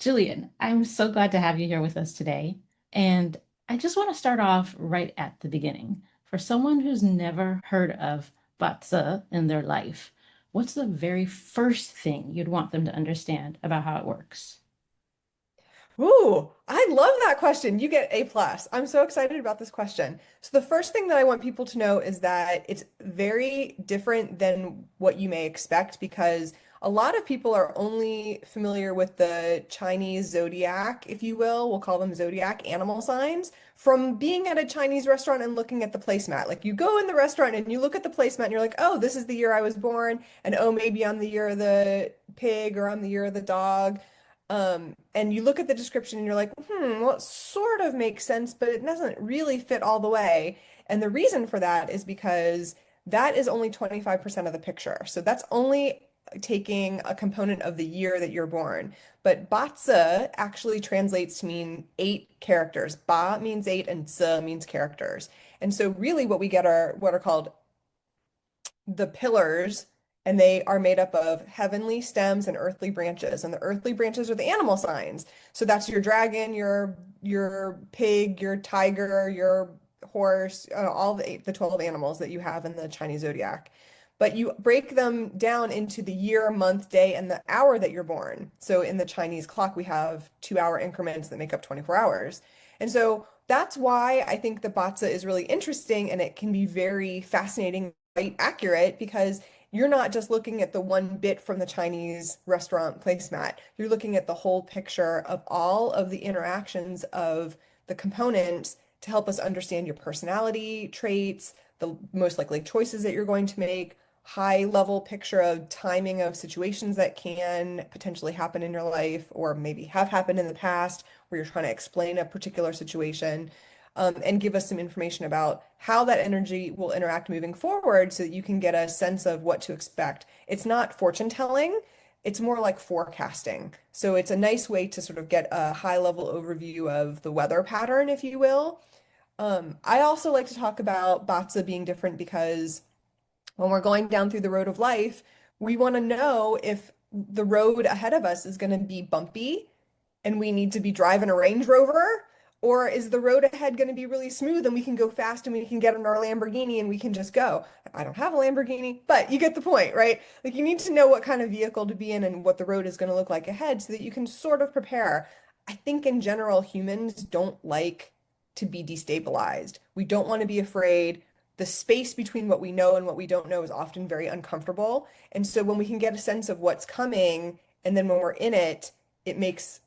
Jillian, I'm so glad to have you here with us today. And I just want to start off right at the beginning. For someone who's never heard of BaZi in their life, what's the very first thing you'd want them to understand about how it works? Ooh, I love that question. You get A plus. I'm so excited about this question. So the first thing that I want people to know is that it's very different than what you may expect because a lot of people are only familiar with the Chinese zodiac, if you will. We'll call them zodiac animal signs from being at a Chinese restaurant and looking at the placemat. Like you go in the restaurant and you look at the placemat and you're like, oh, this is the year I was born. And oh, maybe I'm the year of the pig or I'm the year of the dog. And you look at the description and you're like, well, it sort of makes sense, but it doesn't really fit all the way. And the reason for that is because that is only 25% of the picture. So that's only taking a component of the year that you're born. But Batsa actually translates to mean 8 characters. Ba means eight and Zi means characters. And so really what we get are what are called the pillars, and they are made up of heavenly stems and earthly branches. And the earthly branches are the animal signs. So that's your dragon, your pig, your tiger, your horse, all the 12 animals that you have in the Chinese zodiac. But you break them down into the year, month, day, and the hour that you're born. So in the Chinese clock, we have 2 hour increments that make up 24 hours. And so that's why I think the Batza is really interesting and it can be very fascinating, quite accurate because you're not just looking at the one bit from the Chinese restaurant placemat. You're looking at the whole picture of all of the interactions of the components to help us understand your personality traits, the most likely choices that you're going to make, high level picture of timing of situations that can potentially happen in your life or maybe have happened in the past where you're trying to explain a particular situation and give us some information about how that energy will interact moving forward so that you can get a sense of what to expect. It's not fortune telling, it's more like forecasting. So it's a nice way to sort of get a high level overview of the weather pattern, if you will. I also like to talk about Batsa being different because when we're going down through the road of life, we want to know if the road ahead of us is going to be bumpy and we need to be driving a Range Rover, or is the road ahead going to be really smooth and we can go fast and we can get in our Lamborghini and we can just go? I don't have a Lamborghini, but you get the point, right? Like you need to know what kind of vehicle to be in and what the road is going to look like ahead so that you can sort of prepare. I think in general, humans don't like to be destabilized. We don't want to be afraid. The space between what we know and what we don't know is often very uncomfortable. And so when we can get a sense of what's coming, and then when we're in it, it makes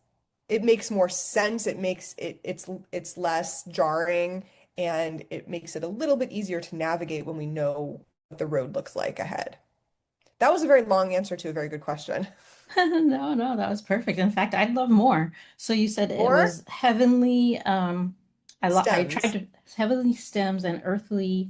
it makes more sense. It makes it's less jarring and it makes it a little bit easier to navigate when we know what the road looks like ahead. That was a very long answer to a very good question. No, no, that was perfect. In fact, I'd love more. So you said it More was heavenly, I tried stems, to heavenly stems and earthly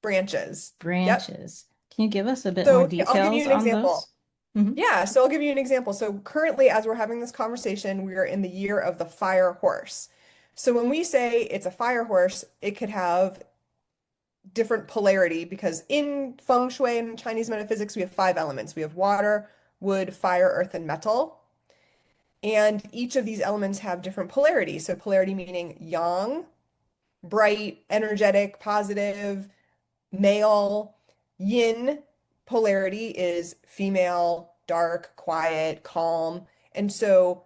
branches. Yep. branches. Can you give us a bit more So I'll give you details an on example. those? Hmm. Yeah, so I'll give you an example. So currently, as we're having this conversation, we are in the year of the fire horse. So when we say it's a fire horse, it could have different polarity because in Feng Shui and Chinese metaphysics, we have 5 elements. We have water, wood, fire, earth, and metal. And each of these elements have different polarity. So polarity meaning yang, bright, energetic, positive, male. Yin polarity is female, dark, quiet, calm. And so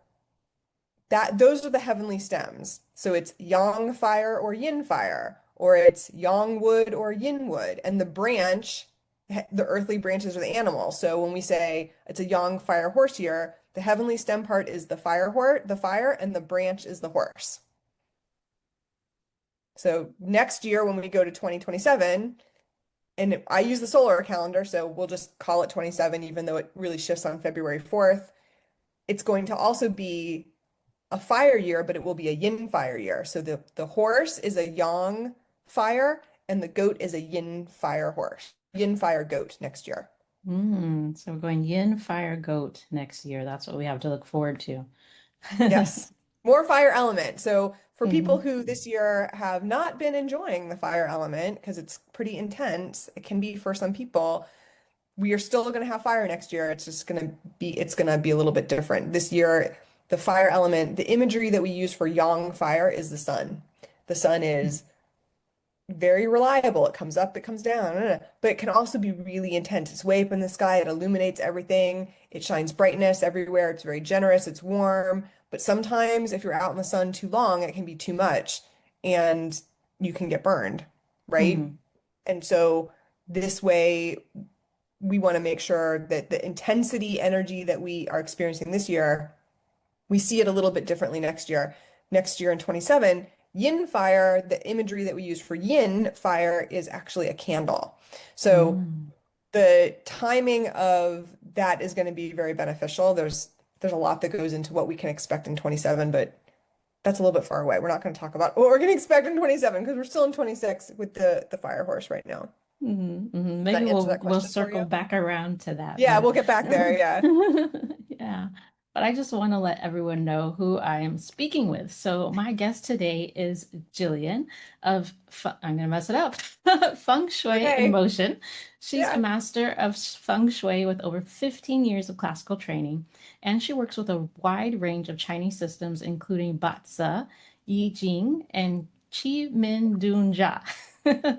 that those are the heavenly stems. So it's yang fire or yin fire, or it's yang wood or yin wood. And the branch, the earthly branches are the animal. So when we say it's a yang fire horse here, the heavenly stem part is the fire, and the branch is the horse. So next year when we go to 2027, and I use the solar calendar, so we'll just call it 27, even though it really shifts on February 4th. It's going to also be a fire year, but it will be a yin fire year. So the horse is a yang fire and the goat is a yin fire horse, yin fire goat next year. So we're going yin, fire, goat next year. That's what we have to look forward to. Yes, more fire element. So for people Mhm. who this year have not been enjoying the fire element because it's pretty intense, it can be for some people. We are still going to have fire next year. It's just going to be a little bit different. This year, The fire element, the imagery that we use for yang fire is the sun. The sun is very reliable. It comes up, it comes down, but it can also be really intense. It's way up in the sky. It illuminates everything. It shines brightness everywhere. It's very generous. It's warm. But sometimes if you're out in the sun too long, it can be too much and you can get burned, right? Hmm. And so this way, we want to make sure that the intensity energy that we are experiencing this year, we see it a little bit differently next year. Next year in 27, yin fire, the imagery that we use for yin fire is actually a candle. So Mm. the timing of that is going to be very beneficial. There's a lot that goes into what we can expect in 27, but that's a little bit far away. We're not going to talk about what we're going to expect in 27 because we're still in 26 with the fire horse right now. Mhm, mhm. Does Maybe that answer that we'll question for circle you? back around to that, Yeah, but we'll get back there. Yeah. yeah. But I just want to let everyone know who I am speaking with. So my guest today is Jillian of I'm gonna mess it up. Feng Shui in Okay. Motion. She's a Yeah. master of Feng Shui with over 15 years of classical training, and she works with a wide range of Chinese systems, including BaZi, I Ching, and Qi Min Dun Jia. Yay. You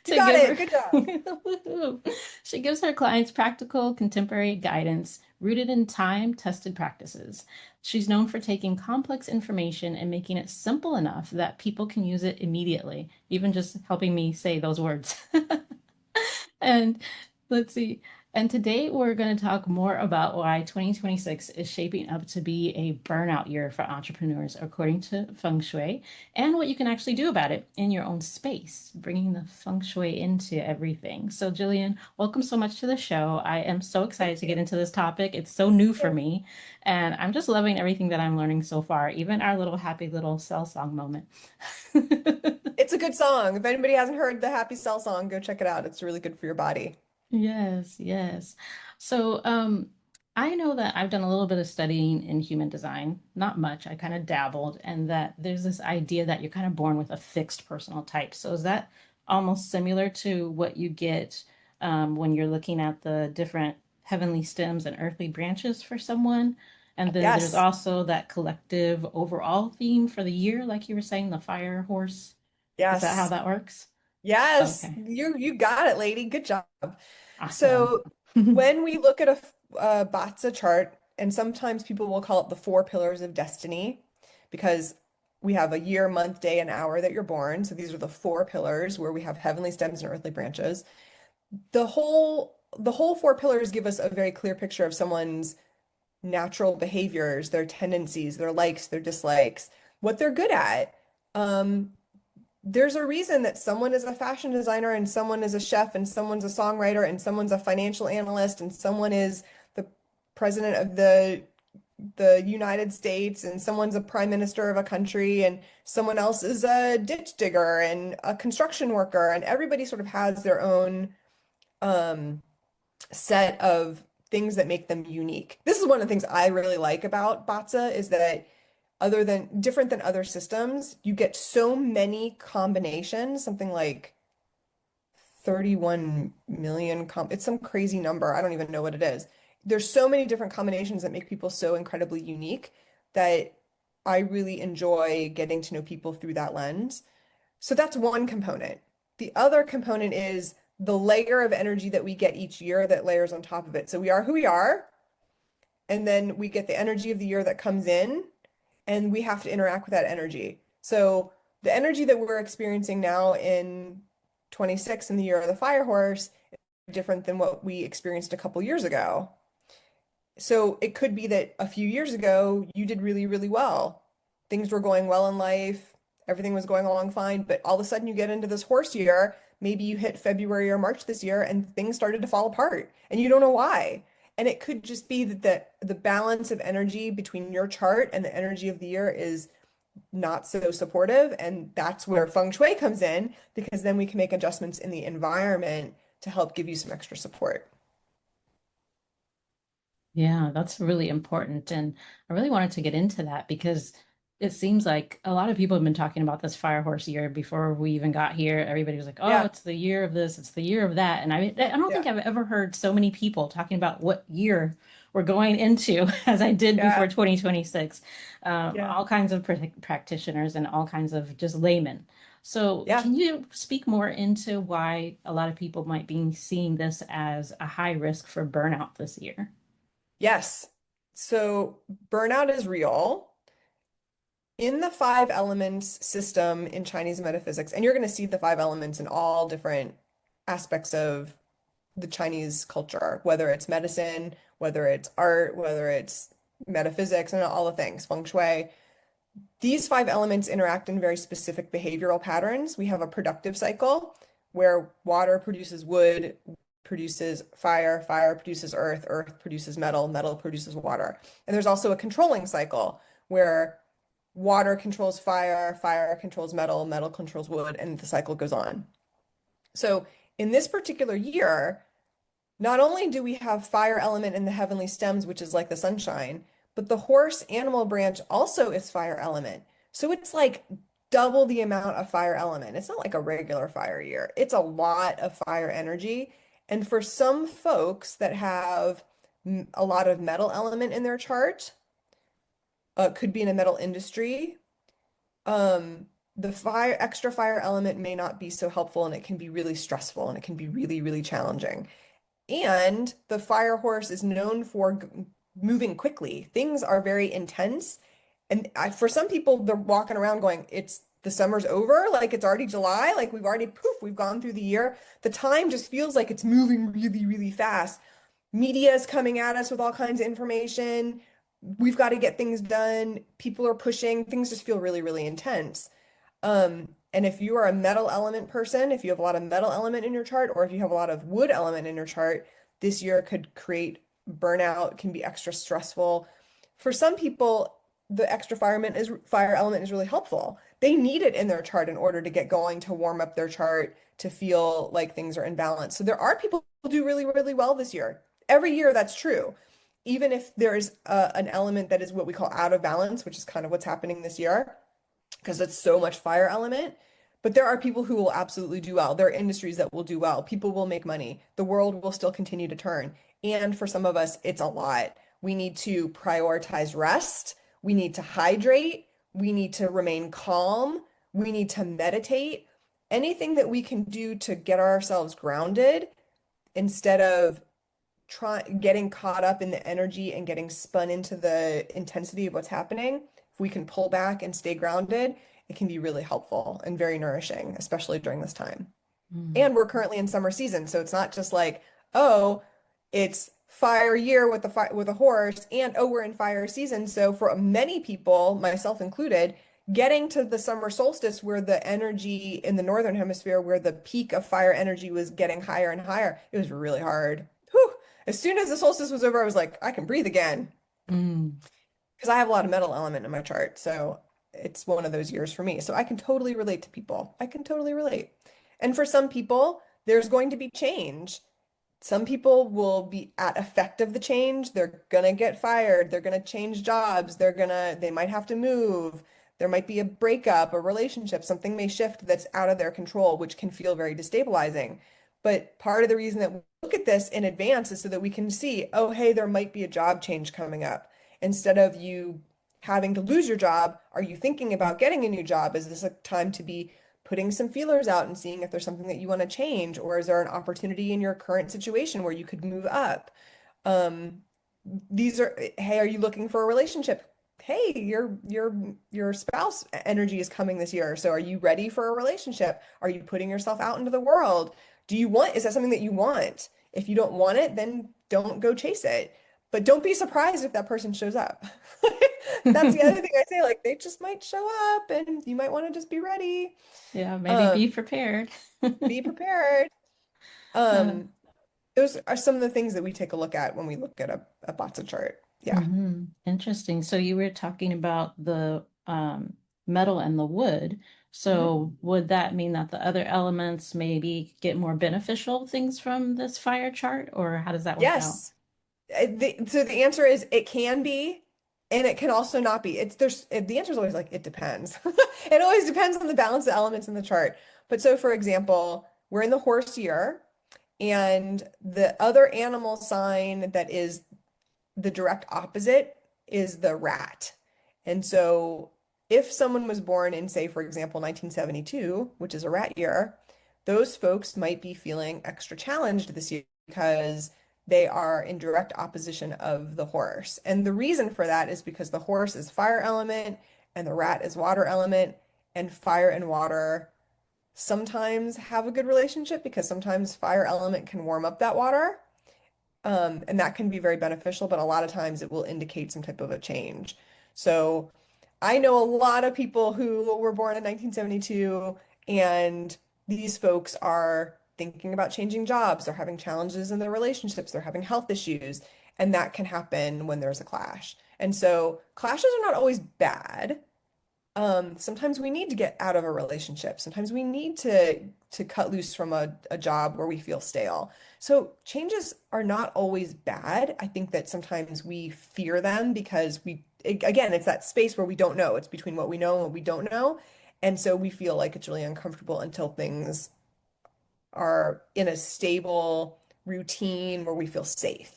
To got give it. her Good job. she gives her clients practical contemporary guidance rooted in time-tested practices. She's known for taking complex information and making it simple enough that people can use it immediately, even just helping me say those words. And let's see. And today we're going to talk more about why 2026 is shaping up to be a burnout year for entrepreneurs, according to Feng Shui, and what you can actually do about it in your own space, bringing the Feng Shui into everything. So, Jillian, welcome so much to the show. I am so Thank excited to you. get into this topic. It's so new for Yeah. me, and I'm just loving everything that I'm learning so far, even our little happy little cell song moment. It's a good song. If anybody hasn't heard the Happy Cell song, go check it out. It's really good for your body. Yes, yes. So, I know that I've done a little bit of studying in human design, not much. I kind of dabbled, and that there's this idea that you're kind of born with a fixed personal type. So, is that almost similar to what you get when you're looking at the different heavenly stems and earthly branches for someone? And then there's Yes. also that collective overall theme for the year, like you were saying, the fire horse. Is that how Yes. that works? Yes. Okay, You got it, lady. Good job. awesome. So when we look at a BATSA chart, and sometimes people will call it the four pillars of destiny because we have a year, month, day, and hour that you're born. So these are the four pillars where we have heavenly stems and earthly branches. The whole four pillars give us a very clear picture of someone's natural behaviors, their tendencies, their likes, their dislikes, what they're good at. Um, there's a reason that someone is a fashion designer and someone is a chef and someone's a songwriter and someone's a financial analyst and someone is the president of the United States and someone's a prime minister of a country and someone else is a ditch digger and a construction worker and everybody sort of has their own um set of things that make them unique. This is one of the things I really like about BATSA is that other than different than other systems, you get so many combinations, something like 31 million it's some crazy number. I don't even know what it is. There's so many different combinations that make people so incredibly unique that I really enjoy getting to know people through that lens. So that's one component. The other component is the layer of energy that we get each year that layers on top of it. So we are who we are, and then we get the energy of the year that comes in, and we have to interact with that energy. So the energy that we're experiencing now in 26 in the year of the fire horse is different than what we experienced a couple years ago. So it could be that a few years ago you did really, really well. Things were going well in life, everything was going along fine, but all of a sudden you get into this horse year, maybe you hit February or March this year and things started to fall apart and you don't know why. And it could just be that the balance of energy between your chart and the energy of the year is not so supportive. And that's where feng shui comes in because then we can make adjustments in the environment to help give you some extra support. Yeah, that's really important. And I really wanted to get into that because it seems like a lot of people have been talking about this fire horse year before we even got here. Everybody was like, oh, Yeah, it's the year of this, it's the year of that. And I don't think yeah. I've ever heard so many people talking about what year we're going into, as I did before Yeah. 2026, Yeah. all kinds of practitioners and all kinds of just laymen. So, Yeah. can you speak more into why a lot of people might be seeing this as a high risk for burnout this year? Yes. So burnout is real. In the five elements system in Chinese metaphysics, and you're going to see the five elements in all different aspects of the Chinese culture, whether it's medicine, whether it's art, whether it's metaphysics, and all the things, feng shui. These five elements interact in very specific behavioral patterns. We have a productive cycle where water produces wood, produces fire, fire produces earth, earth produces metal, metal produces water. And there's also a controlling cycle where water controls fire, fire controls metal, metal controls wood, and the cycle goes on. So in this particular year, not only do we have fire element in the heavenly stems, which is like the sunshine, but the horse animal branch also is fire element. So it's like double the amount of fire element. It's not like a regular fire year. It's a lot of fire energy. And for some folks that have a lot of metal element in their chart, could be in a metal industry, the extra fire element may not be so helpful and it can be really stressful and it can be really, really challenging. And the fire horse is known for moving quickly. Things are very intense. And for some people, they're walking around going, it's the summer's over, like it's already July, like we've already poof, we've gone through the year. The time just feels like it's moving really, really fast. Media is coming at us with all kinds of information. We've got to get things done. People are pushing. Things just feel really, really intense. And if you are a metal element person, if you have a lot of metal element in your chart, or if you have a lot of wood element in your chart, this year could create burnout, can be extra stressful. For some people, the extra fire element is really helpful. They need it in their chart in order to get going, to warm up their chart, to feel like things are in balance. So there are people who do really, really well this year. Every year that's true. Even if there is an element that is what we call out of balance, which is kind of what's happening this year because it's so much fire element. But there are people who will absolutely do well. There are industries that will do well. People will make money. The world will still continue to turn. And for some of us, it's a lot. We need to prioritize rest. We need to hydrate. We need to remain calm. We need to meditate. Anything that we can do to get ourselves grounded instead of getting caught up in the energy and getting spun into the intensity of what's happening, if we can pull back and stay grounded, it can be really helpful and very nourishing, especially during this time. Mm. And we're currently in summer season, so it's not just like, oh, it's fire year with with a horse, and oh, we're in fire season. So for many people, myself included, getting to the summer solstice where the energy in the northern hemisphere, where the peak of fire energy was getting higher and higher, it was really hard. Whew. As soon as the solstice was over, I was like, I can breathe again Mm. because I have a lot of metal element in my chart. So it's one of those years for me. So I can totally relate to people. I can totally relate. And for some people, there's going to be change. Some people will be at effect of the change. They're gonna get fired. They're gonna change jobs. They might have to move. There might be a breakup, a relationship. Something may shift that's out of their control, which can feel very destabilizing. But part of the reason that we look at this in advance is so that we can see, oh, hey, there might be a job change coming up. Instead of you having to lose your job, are you thinking about getting a new job? Is this a time to be putting some feelers out and seeing if there's something that you want to change, or is there an opportunity in your current situation where you could move up? Um, hey, are you looking for a relationship? Hey, your spouse energy is coming this year. So are you ready for a relationship? Are you putting yourself out into the world? Is that something that you want? If you don't want it, then don't go chase it. But don't be surprised if that person shows up. That's the other thing I say, like they just might show up and you might want to just be ready. Yeah, maybe Um, be prepared. be prepared. Uh, Um, those are some of the things that we take a look at when we look at a BATSA chart. Yeah. Interesting. So you were talking about the metal and the wood. Mhm. So would that mean that the other elements maybe get more beneficial things from this fire chart, or how does that work out? Yes. So the answer is it can be, and it can also not be. The answer is always like it depends. It always depends on the balance of elements in the chart. But so for example, we're in the horse year, and the other animal sign that is the direct opposite is the rat. And so if someone was born in, say, for example, 1972, which is a rat year, those folks might be feeling extra challenged this year because they are in direct opposition of the horse. And the reason for that is because the horse is fire element and the rat is water element, and fire and water sometimes have a good relationship because sometimes fire element can warm up that water. And that can be very beneficial, but a lot of times it will indicate some type of a change. So I know a lot of people who were born in 1972, and these folks are thinking about changing jobs. They're having challenges in their relationships. They're having health issues. And that can happen when there's a clash. And so clashes are not always bad. Sometimes we need to get out of a relationship. Sometimes we need to cut loose from a job where we feel stale. So changes are not always bad. I think that sometimes we fear them because again, it's that space where we don't know. It's between what we know and what we don't know. And so we feel like it's really uncomfortable until things are in a stable routine where we feel safe.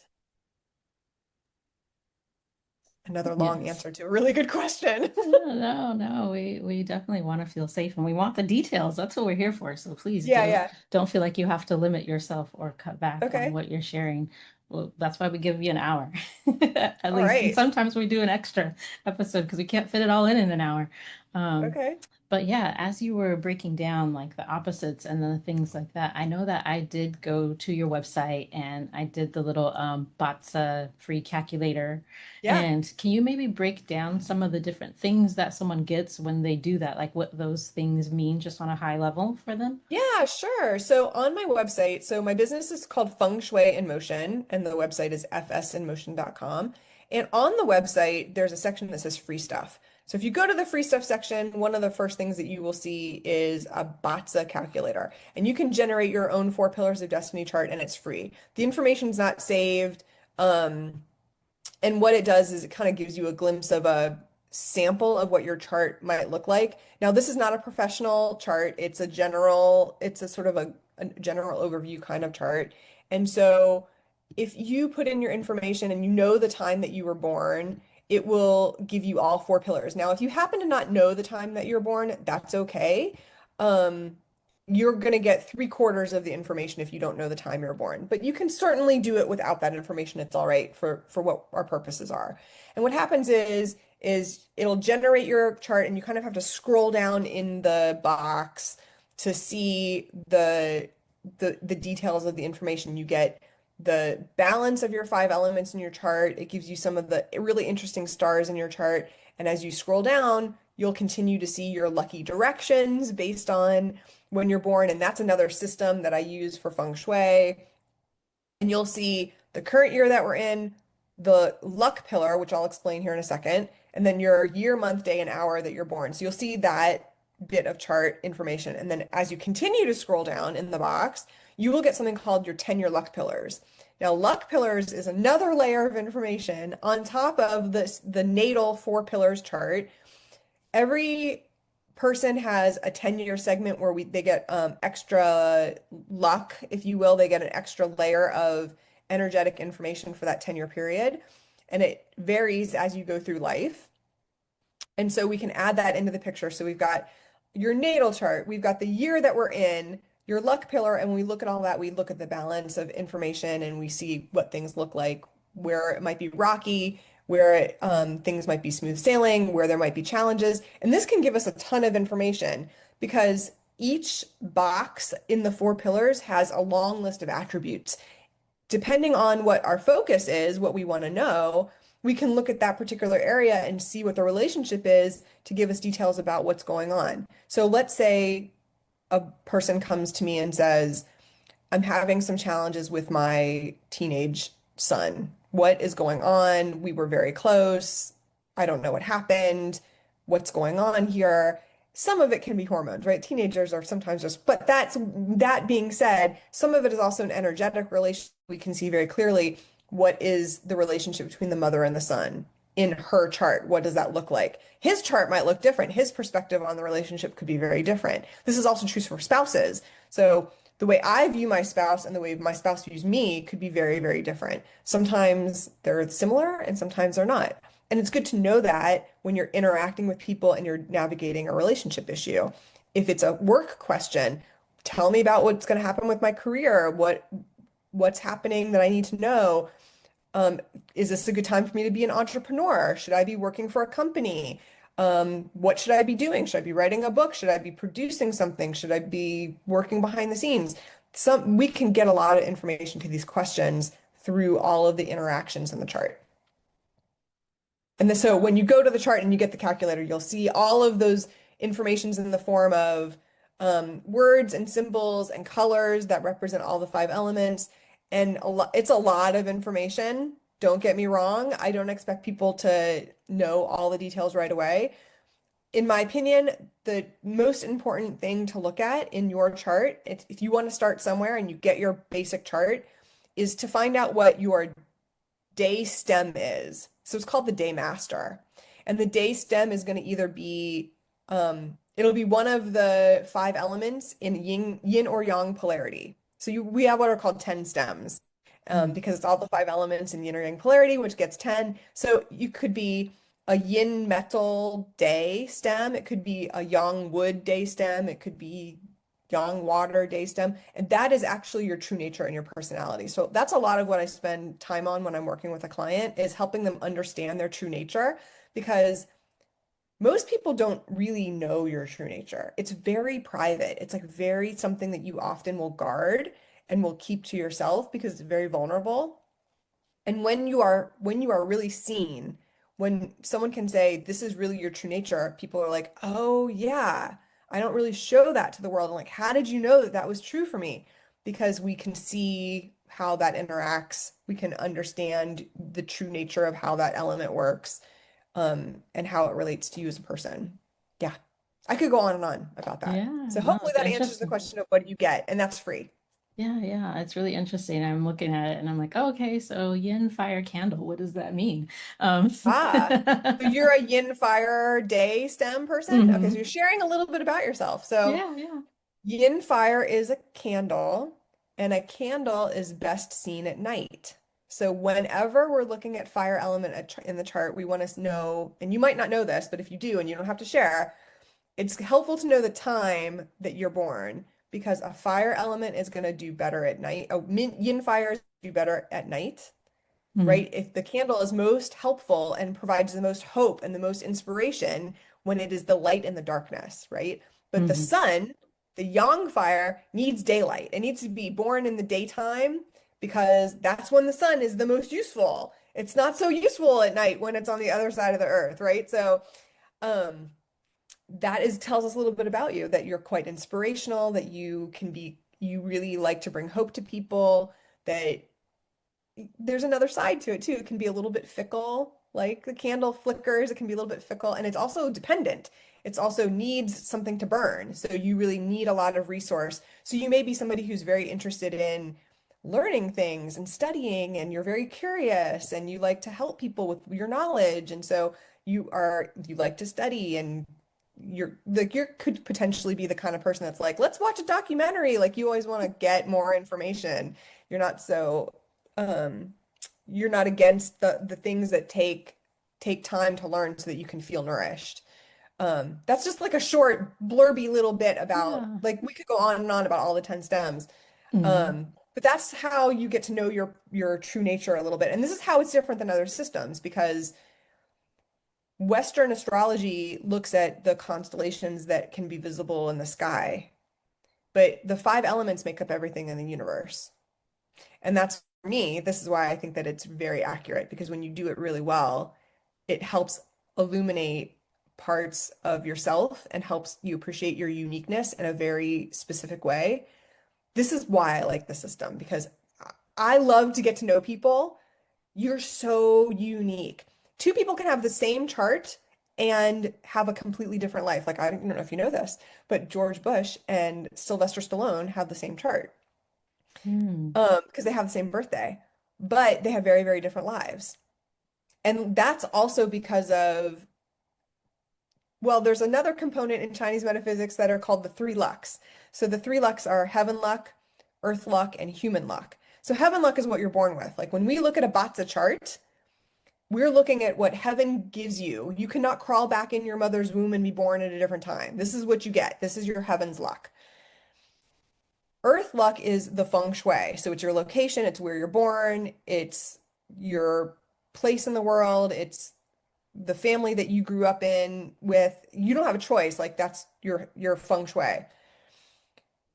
Another long Yes. answer to a really good question. No, no, no. We definitely want to feel safe and we want the details. That's what we're here for. So please Yeah, yeah. don't feel like you have to limit yourself or cut back on Okay. what you're sharing. Well, that's why we give you an hour at All least. And right. sometimes we do an extra episode because we can't fit it all in an hour. Um, Okay. but yeah, as you were breaking down like the opposites and the things like that, I know that I did go to your website and I did the little BATSA free calculator. Yeah. And can you maybe break down some of the different things that someone gets when they do that, like what those things mean just on a high level for them? Yeah, sure. So on my website, so my business is called Feng Shui in Motion, and the website is fsinmotion.com. And on the website, there's a section that says free stuff. So if you go to the free stuff section, one of the first things that you will see is a BATSA calculator. And you can generate your own 4 pillars of destiny chart, and it's free. The information's not saved. Um, and what it does is it kind of gives you a glimpse of a sample of what your chart might look like. Now, this is not a professional chart. It's a sort of a general overview kind of chart. And so if you put in your information and you know the time that you were born, it will give you all 4 pillars. Now, if you happen to not know the time that you're born, that's okay. Um, you're going to get 3/4 of the information if you don't know the time you're born. But you can certainly do it without that information. It's all right for what our purposes are. And what happens is it'll generate your chart and you kind of have to scroll down in the box to see the details of the information. You get the balance of your 5 elements in your chart. It gives you some of the really interesting stars in your chart. And as you scroll down, you'll continue to see your lucky directions based on when you're born. And that's another system that I use for feng shui. And you'll see the current year that we're in, the luck pillar, which I'll explain here in a second, and then your year, month, day, and hour that you're born. So you'll see that bit of chart information. And then as you continue to scroll down in the box, you will get something called your 10-year luck pillars. Now, luck pillars is another layer of information on top of the natal 4 pillars chart. Every person has a 10-year segment where they get extra luck, if you will. They get an extra layer of energetic information for that 10-year period. And it varies as you go through life. And so we can add that into the picture. So we've got your natal chart, we've got the year that we're in, your luck pillar, and when we look at all that, we look at the balance of information and we see what things look like, where it might be rocky, where things might be smooth sailing, where there might be challenges. And this can give us a ton of information because each box in the 4 pillars has a long list of attributes. Depending on what our focus is, what we want to know, we can look at that particular area and see what the relationship is to give us details about what's going on. So let's say a person comes to me and says, I'm having some challenges with my teenage son. What is going on? We were very close. I don't know what happened. What's going on here? Some of it can be hormones, right? Teenagers are sometimes just, but that being said, some of it is also an energetic relation. We can see very clearly what is the relationship between the mother and the son in her chart. What does that look like? His chart might look different. His perspective on the relationship could be very different. This is also true for spouses. So the way I view my spouse and the way my spouse views me could be very, very different. Sometimes they're similar and sometimes they're not. And it's good to know that when you're interacting with people and you're navigating a relationship issue. If it's a work question, tell me about what's going to happen with my career, what's happening that I need to know. Um, is this a good time for me to be an entrepreneur? Should I be working for a company? What should I be doing? Should I be writing a book? Should I be producing something? Should I be working behind the scenes? We can get a lot of information to these questions through all of the interactions in the chart. So when you go to the chart and you get the calculator, you'll see all of those informations in the form of words and symbols and colors that represent all the five elements. And it's a lot of information. Don't get me wrong. I don't expect people to know all the details right away. In my opinion, the most important thing to look at in your chart, if you want to start somewhere and you get your basic chart, is to find out what your day stem is. So it's called the day master. And the day stem is going to either be it'll be one of the five elements in yin or yang polarity. So we have what are called 10 stems. Mhm. Because it's all the five elements in yin or yang polarity, which gets 10. So you could be a yin metal day stem. It could be a yang wood day stem. It could be yang water day stem. And that is actually your true nature and your personality. So that's a lot of what I spend time on when I'm working with a client is helping them understand their true nature because most people don't really know your true nature. It's very private. It's like very something that you often will guard and will keep to yourself because it's very vulnerable. And when you are really seen, when someone can say, this is really your true nature, people are like, oh yeah, I don't really show that to the world. And like, how did you know that that was true for me? Because we can see how that interacts. We can understand the true nature of how that element works, and how it relates to you as a person. Yeah. I could go on and on about that. Yeah, So no, hopefully it's that answers the interesting. question of what do you get, and that's free. Yeah, yeah, it's really interesting. I'm looking at it and I'm like, oh, okay, so yin fire candle, what does that mean? Ah, so you're a yin fire day stem person? Okay, so hmm you're sharing a little bit about yourself. So Yeah, yeah. yin fire is a candle, and a candle is best seen at night. So whenever we're looking at fire element in the chart, we want to know, and you might not know this, but if you do and you don't have to share, it's helpful to know the time that you're born because a fire element is going to do better at night. Yin fires do better at night, hmm right? If the candle is most helpful and provides the most hope and the most inspiration when it is the light in the darkness, right? But the hmm sun, the yang fire, needs daylight. It needs to be born in the daytime because that's when the sun is the most useful. It's not so useful at night when it's on the other side of the earth, right? So, um, that is tells us a little bit about you, that you're quite inspirational, that you really like to bring hope to people, that there's another side to it too. It can be a little bit fickle, like the candle flickers, it can be a little bit fickle, and it's also dependent. It's also needs something to burn. So you really need a lot of resource. So you may be somebody who's very interested in learning things and studying, and you're very curious and you like to help people with your knowledge. And so you like to study and you could potentially be the kind of person that's like, let's watch a documentary. Like you always want to get more information. You're not so um, you're not against the things that take time to learn so that you can feel nourished. That's just like a short blurby little bit about Yeah. like we could go on and on about all the 10 stems. hmm But that's how you get to know your true nature a little bit. And this is how it's different than other systems because Western astrology looks at the constellations that can be visible in the sky, but the five elements make up everything in the universe. And that's for me, this is why I think that it's very accurate because when you do it really well, it helps illuminate parts of yourself and helps you appreciate your uniqueness in a very specific way. This is why I like the system because I love to get to know people. You're so unique. Two people can have the same chart and have a completely different life. Like, I don't know if you know this, but George Bush and Sylvester Stallone have the same chart, Mm. because they have the same birthday, but they have very, very different lives. And that's also because of, well, there's another component in Chinese metaphysics that are called the three lucks. So the three lucks are heaven luck, earth luck, and human luck. So heaven luck is what you're born with. Like when we look at a BaZi chart, we're looking at what heaven gives you. You cannot crawl back in your mother's womb and be born at a different time. This is what you get. This is your heaven's luck. Earth luck is the feng shui. So it's your location, it's where you're born, it's your place in the world, it's the family that you grew up in with. You don't have a choice. Like that's your feng shui.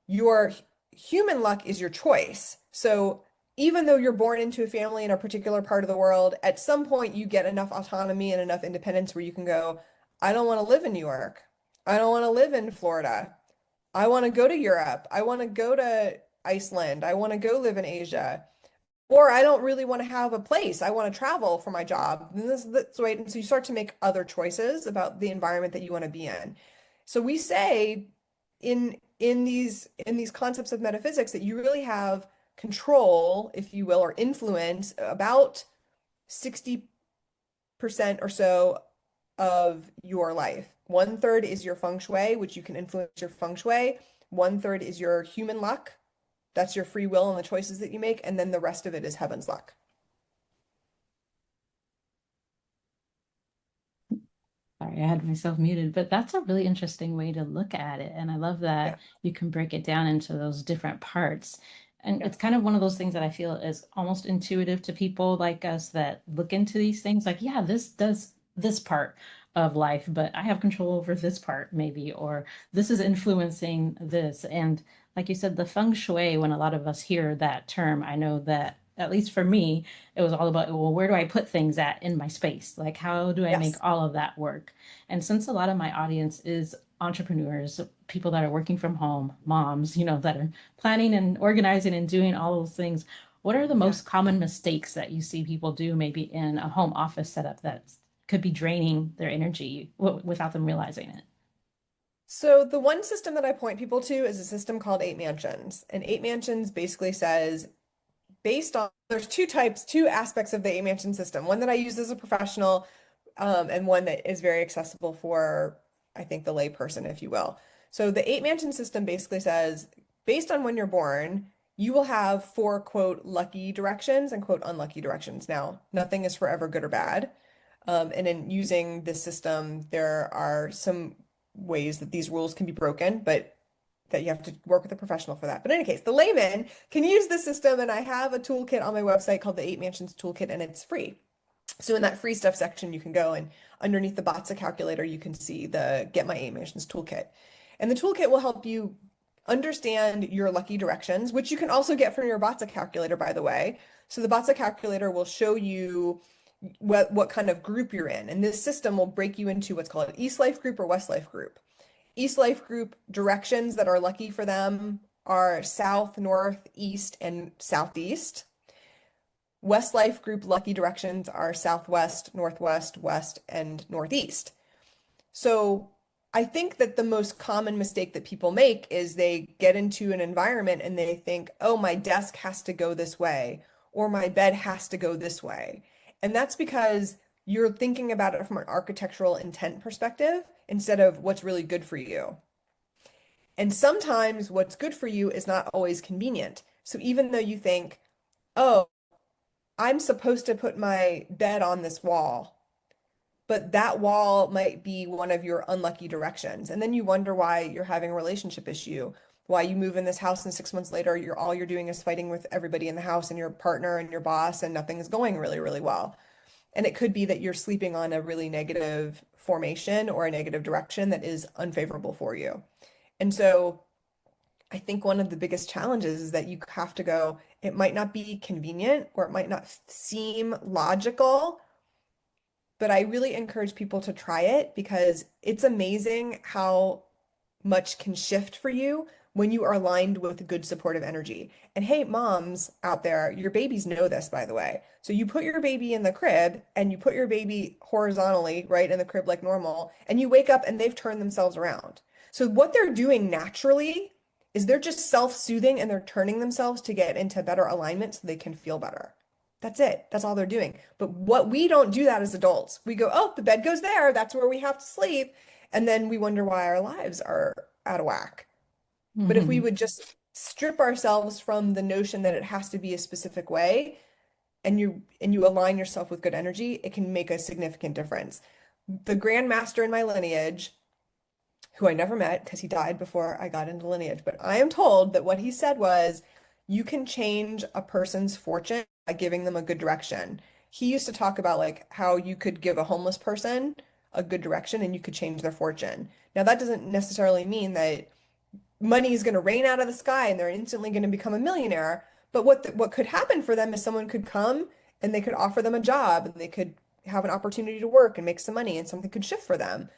Your human luck is your choice. So even though you're born into a family in a particular part of the world, at some point you get enough autonomy and enough independence where you can go, I don't want to live in New York. I don't want to live in Florida. I want to go to Europe. I want to go to Iceland. I want to go live in Asia. Or I don't really want to have a place. I want to travel for my job. And that's right. And so you start to make other choices about the environment that you want to be in. So we say in these concepts of metaphysics that you really have control, if you will, or influence about 60% or so of your life. One third is your feng shui, which you can influence your feng shui. One third is your human luck. That's your free will and the choices that you make. And then the rest of it is heaven's luck. Sorry, I had myself muted, but that's a really interesting way to look at it. And I love Yeah. that you can break it down into those different parts. And Yeah. it's kind of one of those things that I feel is almost intuitive to people like us that look into these things like, yeah, this does this part of life, but I have control over this part maybe, or this is influencing this. And like you said, the feng shui, when a lot of us hear that term, I know that at least for me, it was all about, well, where do I put things at in my space? Like, how do I make Yes. all of that work? And since a lot of my audience is entrepreneurs, people that are working from home, moms, that are planning and organizing and doing all those things, what are the Yeah. most common mistakes that you see people do maybe in a home office setup that could be draining their energy without them realizing it? So the one system that I point people to is a system called eight mansions. And eight mansions basically says based on there's two types, two aspects of the eight mansion system. One that I use as a professional, and one that is very accessible for, I think, the layperson, if you will. So the eight mansion system basically says, based on when you're born, you will have four, quote, lucky directions and quote unlucky directions. Now, nothing is forever good or bad. And in using this system, there are some ways that these rules can be broken, but that you have to work with a professional for that. But in any case, the layman can use this system, and I have a toolkit on my website called the Eight Mansions Toolkit, and it's free. So in that free stuff section, you can go and underneath the BATSA calculator, you can see the Get My Eight Mansions Toolkit. And the toolkit will help you understand your lucky directions, which you can also get from your BATSA calculator, by the way. So the BATSA calculator will show you what kind of group you're in. And this system will break you into what's called an East Life group or West Life group. East Life group directions that are lucky for them are south, north, east, and southeast. West Life group lucky directions are southwest, northwest, west, and northeast. So I think that the most common mistake that people make is they get into an environment and they think, oh, my desk has to go this way, or my bed has to go this way. And that's because you're thinking about it from an architectural intent perspective instead of what's really good for you. And sometimes what's good for you is not always convenient. So even though you think, oh, I'm supposed to put my bed on this wall, but that wall might be one of your unlucky directions. And then you wonder why you're having a relationship issue, why you move in this house and 6 months later, all you're doing is fighting with everybody in the house and your partner and your boss, and nothing is going really, really well. And it could be that you're sleeping on a really negative formation or a negative direction that is unfavorable for you. And so I think one of the biggest challenges is that you have to go, it might not be convenient or it might not seem logical, but I really encourage people to try it because it's amazing how much can shift for you when you are aligned with good supportive energy. And hey, moms out there, your babies know this, by the way. So you put your baby in the crib and you put your baby horizontally, right, in the crib like normal, and you wake up and they've turned themselves around. So what they're doing naturally is they're just self-soothing and they're turning themselves to get into better alignment so they can feel better. That's it. That's all they're doing. But what we don't do that as adults. We go, oh, the bed goes there. That's where we have to sleep. And then we wonder why our lives are out of whack. But if we Mhm. would just strip ourselves from the notion that it has to be a specific way and you align yourself with good energy, it can make a significant difference. The Grand Master in my lineage, who I never met because he died before I got into lineage, but I am told that what he said was, you can change a person's fortune by giving them a good direction. He used to talk about like how you could give a homeless person a good direction and you could change their fortune. Now, that doesn't necessarily mean that money is going to rain out of the sky and they're instantly going to become a millionaire. But what could happen for them is someone could come and they could offer them a job and they could have an opportunity to work and make some money and something could shift for them.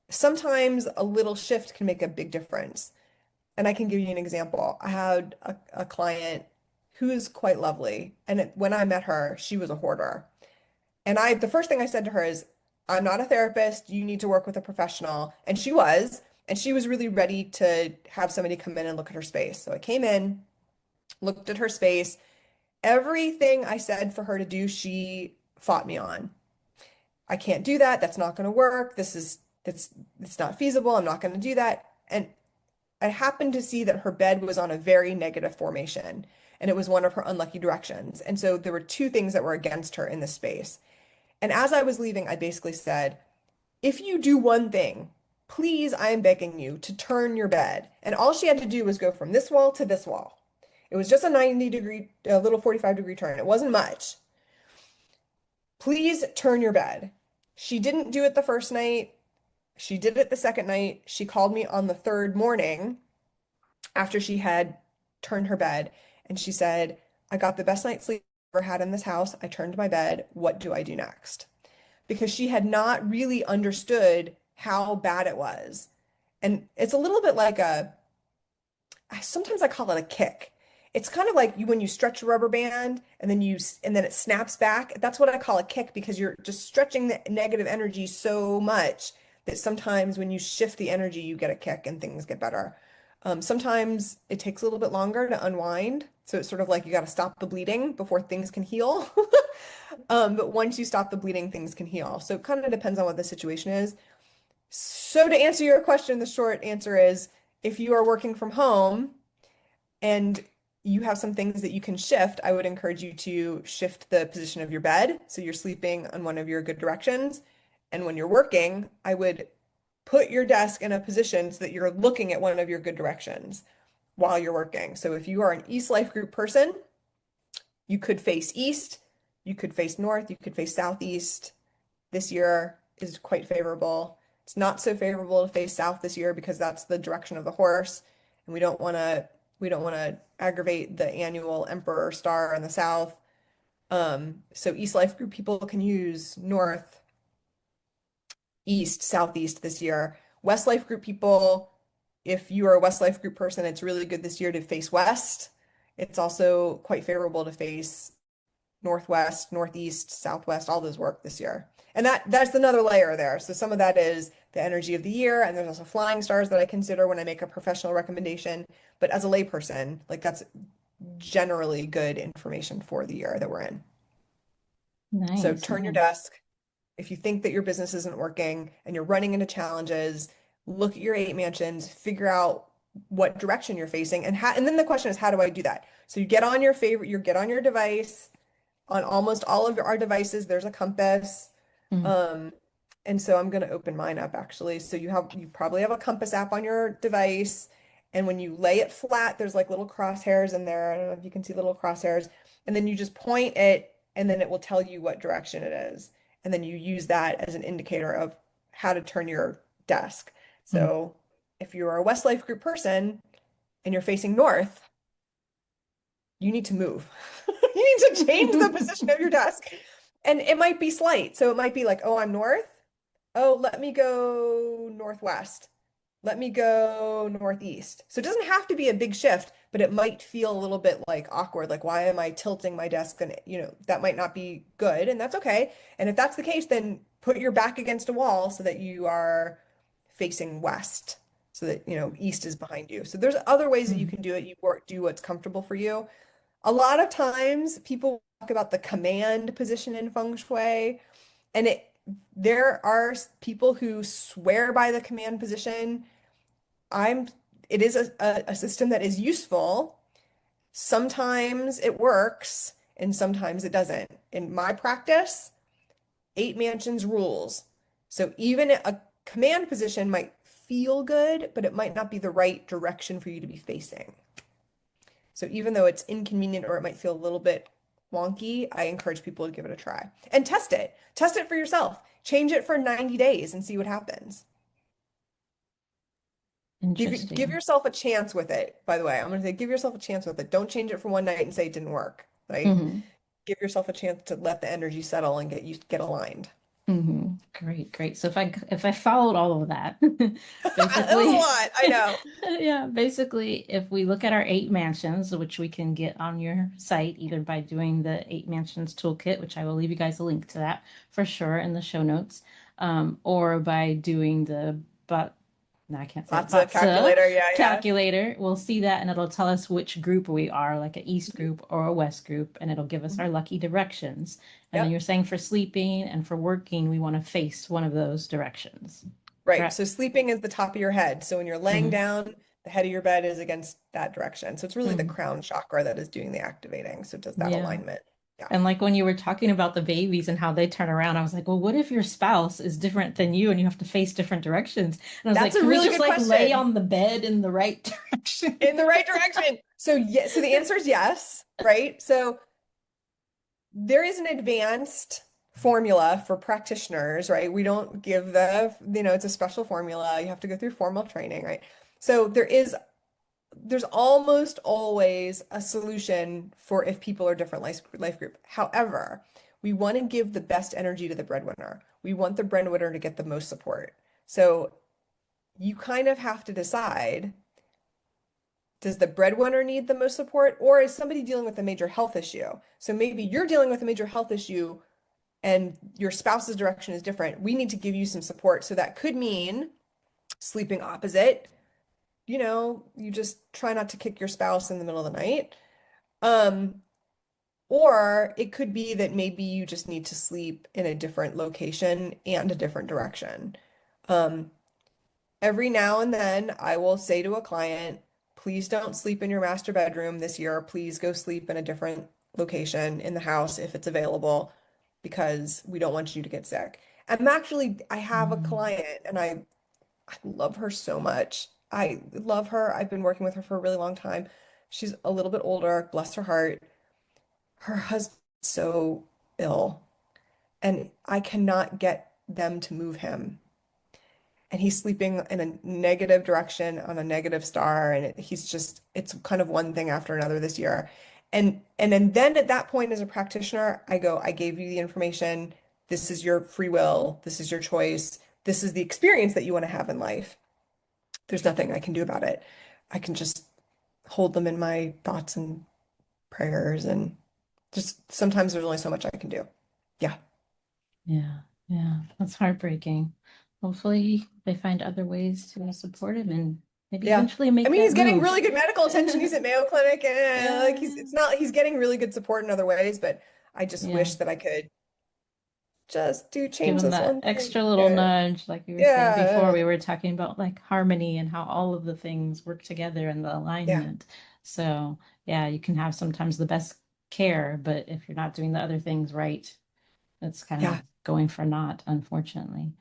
Sometimes a little shift can make a big difference. And I can give you an example. I had a client who is quite lovely. And when I met her, she was a hoarder. And the first thing I said to her is, I'm not a therapist. You need to work with a professional. And she was. And she was really ready to have somebody come in and look at her space. So I came in, looked at her space. Everything I said for her to do, she fought me on. I can't do that. That's not going to work. It's not feasible. I'm not going to do that. And I happened to see that her bed was on a very negative formation, and it was one of her unlucky directions. And so there were two things that were against her in this space. And as I was leaving, I basically said, if you do one thing, please, I am begging you to turn your bed. And all she had to do was go from this wall to this wall. It was just a 90-degree, a little 45-degree turn. It wasn't much. Please turn your bed. She didn't do it the first night. She did it the second night. She called me on the third morning after she had turned her bed, and she said, I got the best night's sleep I've ever had in this house. I turned my bed. What do I do next? Because she had not really understood how bad it was. And it's a little bit like sometimes I call it a kick. It's kind of like when you stretch a rubber band and then it snaps back. That's what I call a kick because you're just stretching the negative energy so much that sometimes when you shift the energy, you get a kick and things get better. Sometimes it takes a little bit longer to unwind. So it's sort of like you got to stop the bleeding before things can heal. But once you stop the bleeding, things can heal. So it kind of depends on what the situation is. So to answer your question, the short answer is if you are working from home and you have some things that you can shift, I would encourage you to shift the position of your bed. So you're sleeping on one of your good directions. And when you're working, I would put your desk in a position so that you're looking at one of your good directions while you're working. So if you are an East Life Group person, you could face east, you could face north, you could face southeast. This year is quite favorable. It's not so favorable to face south this year because that's the direction of the horse, and we don't want to aggravate the annual Emperor star in the south. So East Life Group people can use north, east, southeast this year. West Life Group people, if you are a West Life Group person, it's really good this year to face west. It's also quite favorable to face northwest, northeast, southwest, all those work this year. And that's another layer there. So some of that is the energy of the year, and there's also flying stars that I consider when I make a professional recommendation. But as a layperson, like that's generally good information for the year that we're in. So Nice, turn your nice. desk. If you think that your business isn't working and you're running into challenges, look at your 8 mansions, figure out what direction you're facing, and then the question is, how do I do that? So you get on your device. On almost all of our devices, there's a compass. Mm, Um, and so I'm going to open mine up actually. So you probably have a compass app on your device. And when you lay it flat, there's like little crosshairs in there. I don't know if you can see little crosshairs. And then you just point it and then it will tell you what direction it is. And then you use that as an indicator of how to turn your desk. mm. So if you're a West Life Group person and you're facing north, you need to move. You need to change the position of your desk. And it might be slight. So it might be like, oh, I'm north. Oh, let me go northwest. Let me go northeast. So it doesn't have to be a big shift, but it might feel a little bit like awkward. Like, why am I tilting my desk? And, that might not be good, and that's okay. And if that's the case, then put your back against a wall so that you are facing west, so that, east is behind you. So there's other ways that you Mm. can do it. Do what's comfortable for you. A lot of times people talk about the command position in Feng Shui, and there are people who swear by the command position. I'm it is a system that is useful. Sometimes it works and sometimes it doesn't. In my practice, eight mansions rules. So even a command position might feel good, but it might not be the right direction for you to be facing. So even though it's inconvenient or it might feel a little bit wonky, I encourage people to give it a try and test it. Test it for yourself. Change it for 90 days and see what happens. Give Interesting. yourself a chance with it, by the way. I'm going to say give yourself a chance with it. Don't change it for one night and say it didn't work, right? Hmm. Give yourself a chance to let the energy settle and get aligned. Hmm. Great, great. So if I followed all of that, That was a basically, lot, I know. yeah, basically, if we look at our eight mansions, which we can get on your site either by doing the eight mansions toolkit, which I will leave you guys a link to that for sure in the show notes, or by doing the but no, I can't say it, Lots of BATSA calculator. Yeah, yeah. calculator. We'll see that and it'll tell us which group we are, like an East group or a West group, and it'll give us our Mhm. lucky directions. And then Yep. you're saying for sleeping and for working, we want to face one of those directions. Right. So Correct? sleeping is the top of your head. So when you're laying Hmm. down, the head of your bed is against that direction. So it's really the Hmm. crown chakra that is doing the activating. So it does that Yeah. alignment. Yeah. And like when you were talking about the babies and how they turn around, I was like, well, what if your spouse is different than you and you have to face different directions? And I was That's like, a can we really just good like lay question. on the bed in the right direction? In the right direction. So yeah, so the answer is yes, right? So there is an advanced formula for practitioners, right? We don't give it's a special formula. You have to go through formal training, right? So there's almost always a solution for if people are different life group. However, we want to give the best energy to the breadwinner. We want the breadwinner to get the most support. So you kind of have to decide, does the breadwinner need the most support, or is somebody dealing with a major health issue? So maybe you're dealing with a major health issue and your spouse's direction is different. We need to give you some support. So that could mean sleeping opposite. You just try not to kick your spouse in the middle of the night. Um, or it could be that maybe you just need to sleep in a different location and a different direction. Um, every now and then I will say to a client, please don't sleep in your master bedroom this year. Please go sleep in a different location in the house if it's available, because we don't want you to get sick. I have a Mm. client and I love her so much. I love her. I've been working with her for a really long time. She's a little bit older, bless her heart. Her husband's so ill, and I cannot get them to move him. And he's sleeping in a negative direction on a negative star, and it's kind of one thing after another this year. And then at that point as a practitioner, I go, I gave you the information. This is your free will. This is your choice. This is the experience that you want to have in life. There's nothing I can do about it. I can just hold them in my thoughts and prayers, and just sometimes there's only so much I can do. Yeah. Yeah, yeah, that's heartbreaking. Hopefully, they find other ways to support him and maybe Yeah. eventually I make mean, that he's getting move. really good medical attention. He's at Mayo Clinic, and like Yeah, it's not he's getting really good support in other ways, but I just yeah. wish that I could just do Give change him this that one thing. extra little Yeah. nudge, like you were saying before. Yeah. We were talking about like harmony and how all of the things work together and the Yeah. alignment. So, yeah, you can have sometimes the best care, but if you're not doing the other things right, it's kind of Yeah. going for naught, unfortunately.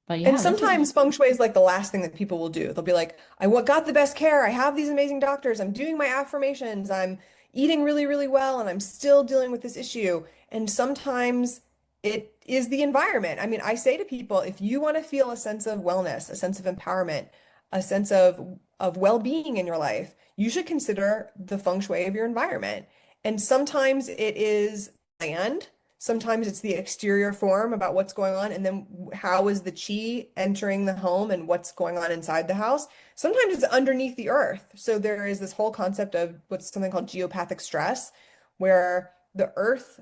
But And yeah, this is, sometimes feng shui is like the last thing that people will do. They'll be like, got the best care. I have these amazing doctors. I'm doing my affirmations. I'm eating really, really well, and I'm still dealing with this issue. And sometimes it is the environment. I mean, I say to people, if you want to feel a sense of wellness, a sense of empowerment, a sense of well-being in your life, you should consider the feng shui of your environment. And sometimes it is land. Sometimes it's the exterior form about what's going on, and then how is the chi entering the home and what's going on inside the house. Sometimes it's underneath the earth. So there is this whole concept of what's something called geopathic stress, where the earth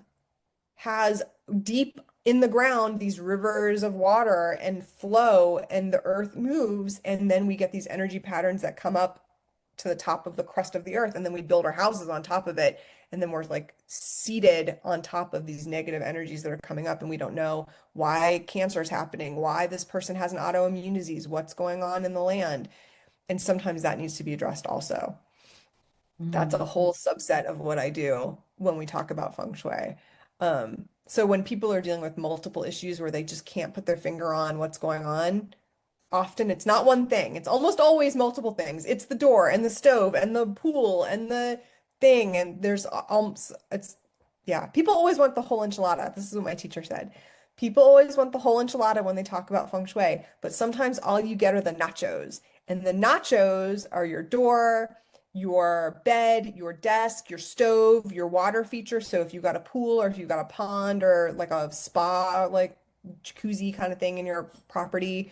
has deep in the ground these rivers of water and flow, and the earth moves, and then we get these energy patterns that come up to the top of the crust of the earth, and then we build our houses on top of it, and then we're like seated on top of these negative energies that are coming up, and we don't know why cancer is happening, why this person has an autoimmune disease, what's going on in the land. And sometimes that needs to be addressed also. That's a Mm. whole subset of what I do when we talk about feng shui. So when people are dealing with multiple issues where they just can't put their finger on what's going on, often it's not one thing. It's almost always multiple things. It's the door and the stove and the pool and the thing. And there's almost, it's, yeah, people always want the whole enchilada. This is what my teacher said. People always want the whole enchilada when they talk about feng shui, but sometimes all you get are the nachos. And the nachos are your door, your bed, your desk, your stove, your water feature. So if you got a pool or if you got a pond or like a spa, like jacuzzi kind of thing in your property,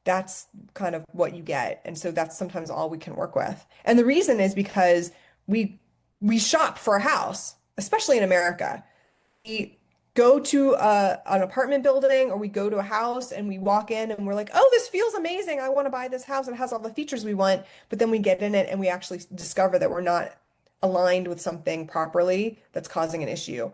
that's kind of what you get. And so that's sometimes all we can work with. And the reason is because we we shop for a house, especially in America. We go to an apartment building or we go to a house and we walk in and we're like, oh, this feels amazing. I want to buy this house. It has all the features we want. But then we get in it and we actually discover that we're not aligned with something properly that's causing an issue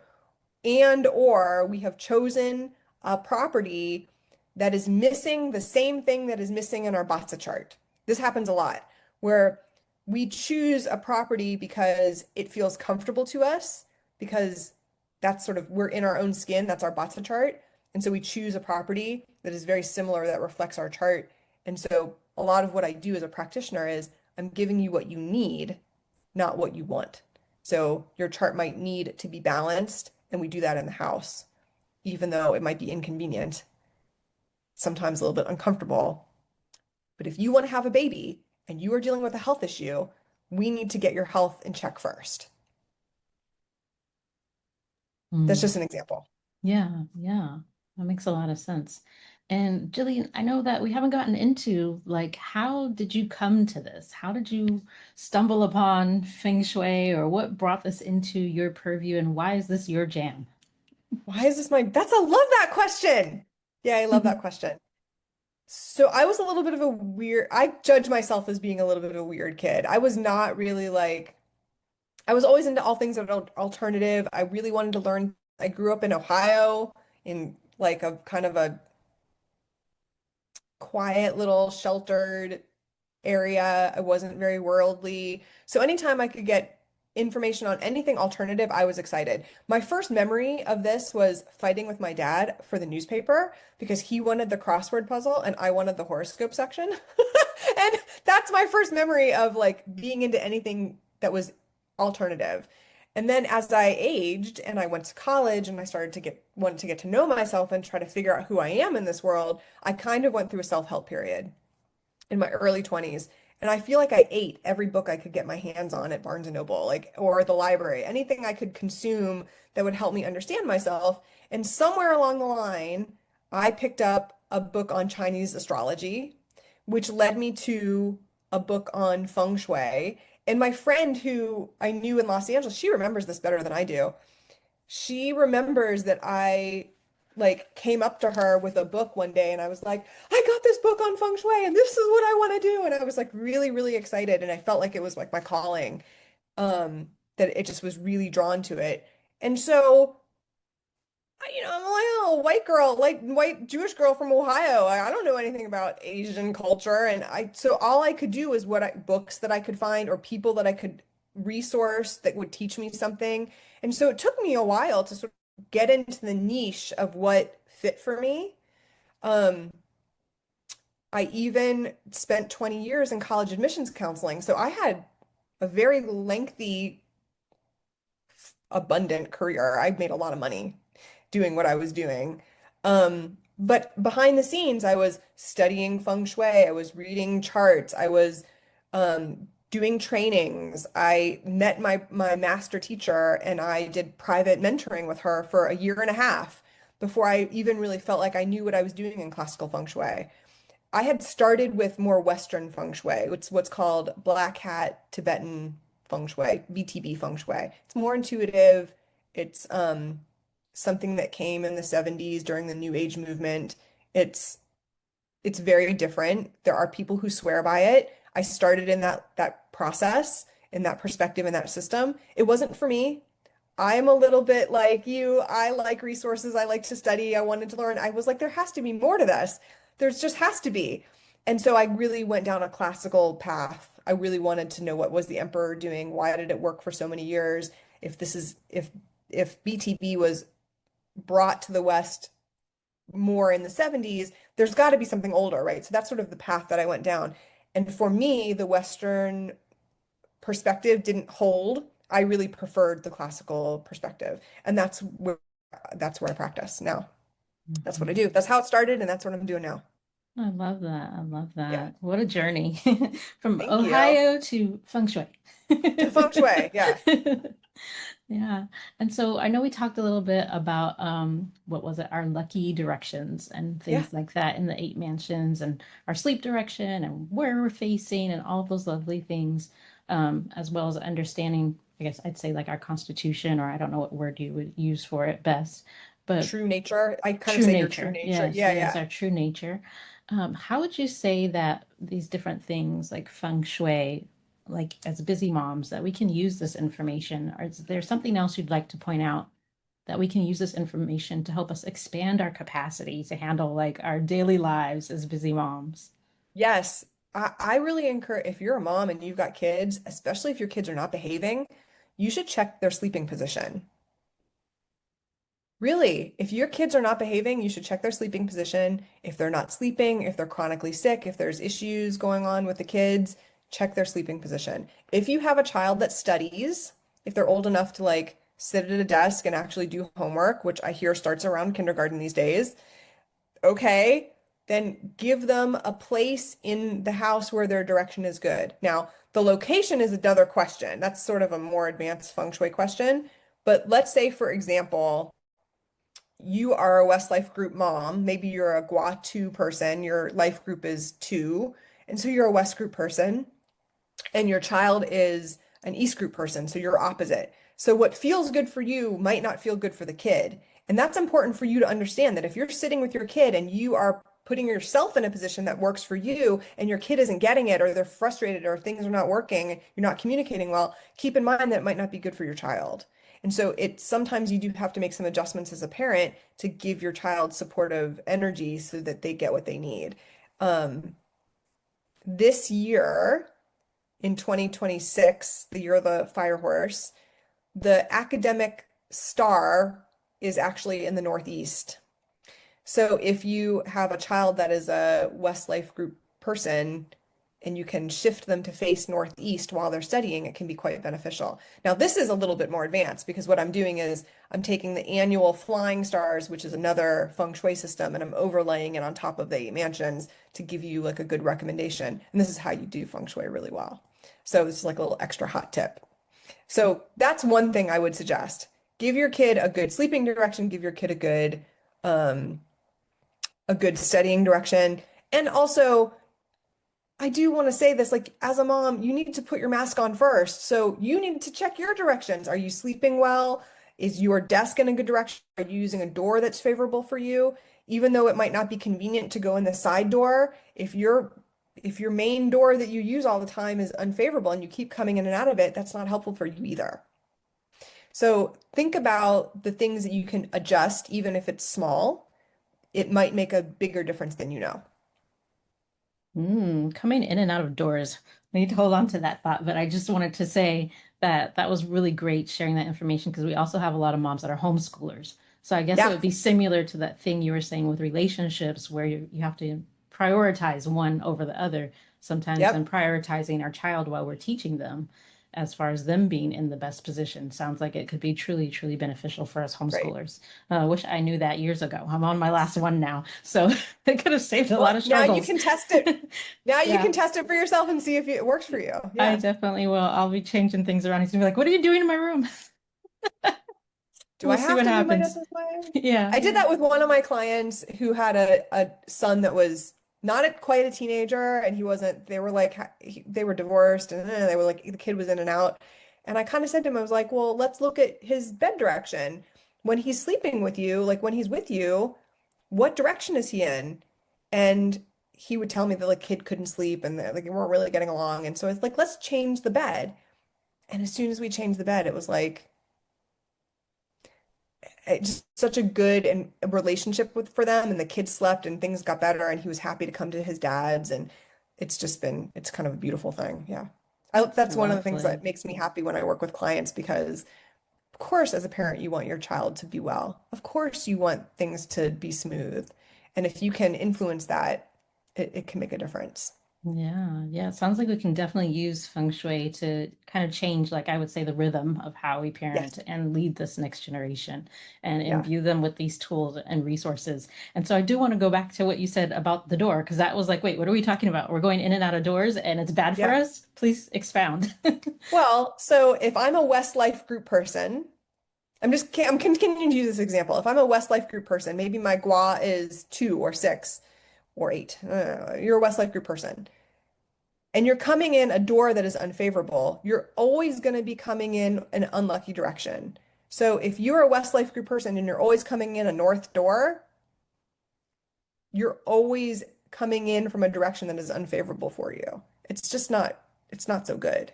and or we have chosen a property that is missing the same thing that is missing in our BATSA chart. This happens a lot where we choose a property because it feels comfortable to us, because that's sort of we're in our own skin, that's our BATSA chart. And so we choose a property that is very similar that reflects our chart. And so a lot of what I do as a practitioner is I'm giving you what you need, not what you want. So your chart might need to be balanced, and we do that in the house, even though it might be inconvenient, sometimes a little bit uncomfortable. But if you want to have a baby and you are dealing with a health issue, we need to get your health in check first. That's Mm. just an example. Yeah, yeah, that makes a lot of sense. And Jillian, I know that we haven't gotten into like how did you come to this? How did you stumble upon Feng Shui, or what brought this into your purview, and why is this your jam? Why is this my, that's a love that question. Yeah, I love that question. So I was a little bit of a weird, I judge myself as being a little bit of a weird kid. I was not really like, I was always into all things that are alternative. I really wanted to learn. I grew up in Ohio in like a kind of a quiet little sheltered area. I wasn't very worldly. So anytime I could get information on anything alternative, I was excited. My first memory of this was fighting with my dad for the newspaper because he wanted the crossword puzzle and I wanted the horoscope section. And that's my first memory of like being into anything that was alternative. And then as I aged and I went to college and I started to wanted to get to know myself and try to figure out who I am in this world, I kind of went through a self-help period in my early 20s. And I feel like I ate every book I could get my hands on at Barnes and Noble, like, or the library, anything I could consume that would help me understand myself. And somewhere along the line, I picked up a book on Chinese astrology, which led me to a book on feng shui. And my friend who I knew in Los Angeles, she remembers this better than I do. She remembers that I like came up to her with a book one day and I was like, I got this book on feng shui and this is what I want to do. And I was like really, really excited. And I felt like it was like my calling, that it just was really drawn to it. And so, I'm like, oh, white girl, like white Jewish girl from Ohio. I don't know anything about Asian culture. And so all I could do is books that I could find or people that I could resource that would teach me something. And so it took me a while to sort of get into the niche of what fit for me. Um, I even spent 20 years in college admissions counseling. So I had a very lengthy, abundant career. I made a lot of money doing what I was doing. But behind the scenes, I was studying feng shui, I was reading charts, I was doing trainings. I met my master teacher and I did private mentoring with her for a year and a half before I even really felt like I knew what I was doing in classical feng shui. I had started with more Western feng shui. It's what's called Black Hat Tibetan feng shui, BTB feng shui. It's more intuitive. It's something that came in the 70s during the New Age movement. It's it's very different. There are people who swear by it. I started in that process, in that perspective, in that system. It wasn't for me. I'm a little bit like you. I like resources. I like to study. I wanted to learn. I was like, there has to be more to this. There's just has to be. And so I really went down a classical path. I really wanted to know what was the emperor doing? Why did it work for so many years? If this is if BTB was brought to the West more in the 70s, there's got to be something older, right? So that's sort of the path that I went down. And for me, the Western perspective didn't hold. I really preferred the classical perspective. And that's where I practice now. That's what I Mhm. do. That's how it started, and that's what I'm doing now. I love that. I love Yeah. that. What a journey from Thank you. Ohio to Feng Shui. To feng shui. Yeah. Yeah. And so I know we talked a little bit about what was it, our lucky directions and Yeah. things like that in the eight mansions and our sleep direction and where we're facing and all of those lovely things, as well as understanding, I guess I'd say like our constitution, or I don't know what word you would use for it best, but True nature. I kind of true say your true nature. nature. Yes, Yeah, yes, yeah. our true nature. How would you say that these different things like feng shui, like as busy moms, that we can use this information? Or is there something else you'd like to point out that we can use this information to help us expand our capacity to handle like our daily lives as busy moms? Yes. I really encourage if you're a mom and you've got kids, especially if your kids are not behaving, you should check their sleeping position. Really, if your kids are not behaving, you should check their sleeping position. If they're not sleeping, if they're chronically sick, if there's issues going on with the kids, check their sleeping position. If you have a child that studies, if they're old enough to like sit at a desk and actually do homework, which I hear starts around kindergarten these days, okay, then give them a place in the house where their direction is good. Now, the location is another question. That's sort of a more advanced feng shui question. But let's say, for example, you are a Westlife group mom. Maybe you're a Gua 2 person. Your life group is 2. And so you're a West group person and your child is an East group person, so you're opposite. So what feels good for you might not feel good for the kid. And that's important for you to understand that if you're sitting with your kid and you are putting yourself in a position that works for you and your kid isn't getting it or they're frustrated or things are not working, you're not communicating well, keep in mind that it might not be good for your child. And so it sometimes you do have to make some adjustments as a parent to give your child supportive energy so that they get what they need. Um, this year, in 2026, the year of the fire horse, the academic star is actually in the Northeast. So if you have a child that is a Westlife group person and you can shift them to face Northeast while they're studying, it can be quite beneficial. Now, this is a little bit more advanced because what I'm doing is I'm taking the annual flying stars, which is another feng shui system, and I'm overlaying it on top of the eight mansions to give you like a good recommendation. And this is how you do feng shui really well. So this is like a little extra hot tip. So that's one thing I would suggest. Give your kid a good sleeping direction, give your kid um, a good studying direction. And also, I do want to say this, like as a mom, you need to put your mask on first. So you need to check your directions. Are you sleeping well? Is your desk in a good direction? Are you using a door that's favorable for you? Even though it might not be convenient to go in the side door, if your main door that you use all the time is unfavorable and you keep coming in and out of it, that's not helpful for you either. So think about the things that you can adjust, even if it's small. It might make a bigger difference than you know. Coming in and out of doors. I need to hold on to that thought, but I just wanted to say that that was really great sharing that information because we also have a lot of moms that are homeschoolers. So I guess it Yeah. would be similar to that thing you were saying with relationships where you have to prioritize one over the other sometimes and Yep. prioritizing our child while we're teaching them as far as them being in the best position. Sounds like it could be truly, truly beneficial for us Right. homeschoolers. I wish I knew that years ago. I'm on my last one now, so it could have saved a lot Well, of now you struggles. can test it. Now you Yeah, can test it for yourself and see if it works for you. I Yeah. definitely will. I'll be changing things around. He's gonna be like, "What are you doing in my room?" Do I We'll see have what to move my happens. desk this way? Yeah. I did that with one of my clients who had a son that was not quite a teenager and he wasn't, they were like, they were divorced and they were like, the kid was in and out. And I kind of said to him, I was like, well, let's look at his bed direction. When he's sleeping with you, like when he's with you, what direction is he in? And he would tell me that the kid couldn't sleep and like they weren't really getting along. And so it's like, let's change the bed. And as soon as we changed the bed, it was like, just such a good and relationship with for them, and the kids slept and things got better, and he was happy to come to his dad's, and it's kind of a beautiful thing. Yeah. That's That's one of the things lovely. that makes me happy when I work with clients because of course, as a parent, you want your child to be well. Of course, you want things to be smooth. And if you can influence that, it can make a difference. Yeah, yeah. It sounds like we can definitely use feng shui to kind of change, like I would say, the rhythm of how we parent Yes. and lead this next generation and Yeah. imbue them with these tools and resources. And so I do want to go back to what you said about the door, because that was like, wait, what are we talking about? We're going in and out of doors and it's bad for Yeah. us? Please expound. Well, so if I'm a Westlife group person, I'm continuing to use this example. If I'm a Westlife group person, maybe my GWA is 2 or 6 or 8. You're a Westlife group person. And you're coming in a door that is unfavorable, you're always going to be coming in an unlucky direction. So if you're a Westlife Group person and you're always coming in a north door, you're always coming in from a direction that is unfavorable for you. It's not so good.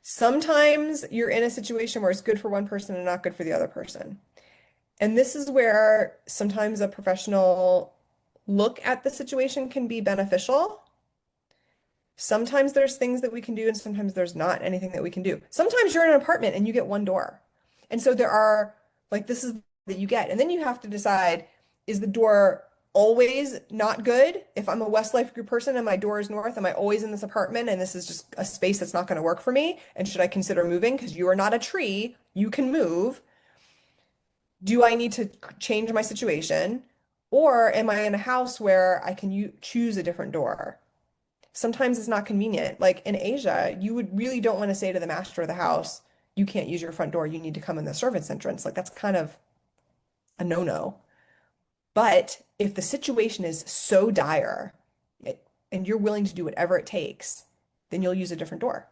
Sometimes you're in a situation where it's good for one person and not good for the other person. And this is where sometimes a professional look at the situation can be beneficial. Sometimes there's things that we can do, and sometimes there's not anything that we can do. Sometimes you're in an apartment and you get one door. And so there are, like, this is that you get. And then you have to decide, is the door always not good? If I'm a Westlife Group person and my door is north, am I always in this apartment and this is just a space that's not going to work for me? And should I consider moving? Because you are not a tree, you can move. Do I need to change my situation? Or am I in a house where I can choose a different door? Sometimes it's not convenient. Like in Asia, you would really don't want to say to the master of the house, you can't use your front door. You need to come in the servants entrance. Like that's kind of a no-no. But if the situation is so dire and you're willing to do whatever it takes, then you'll use a different door.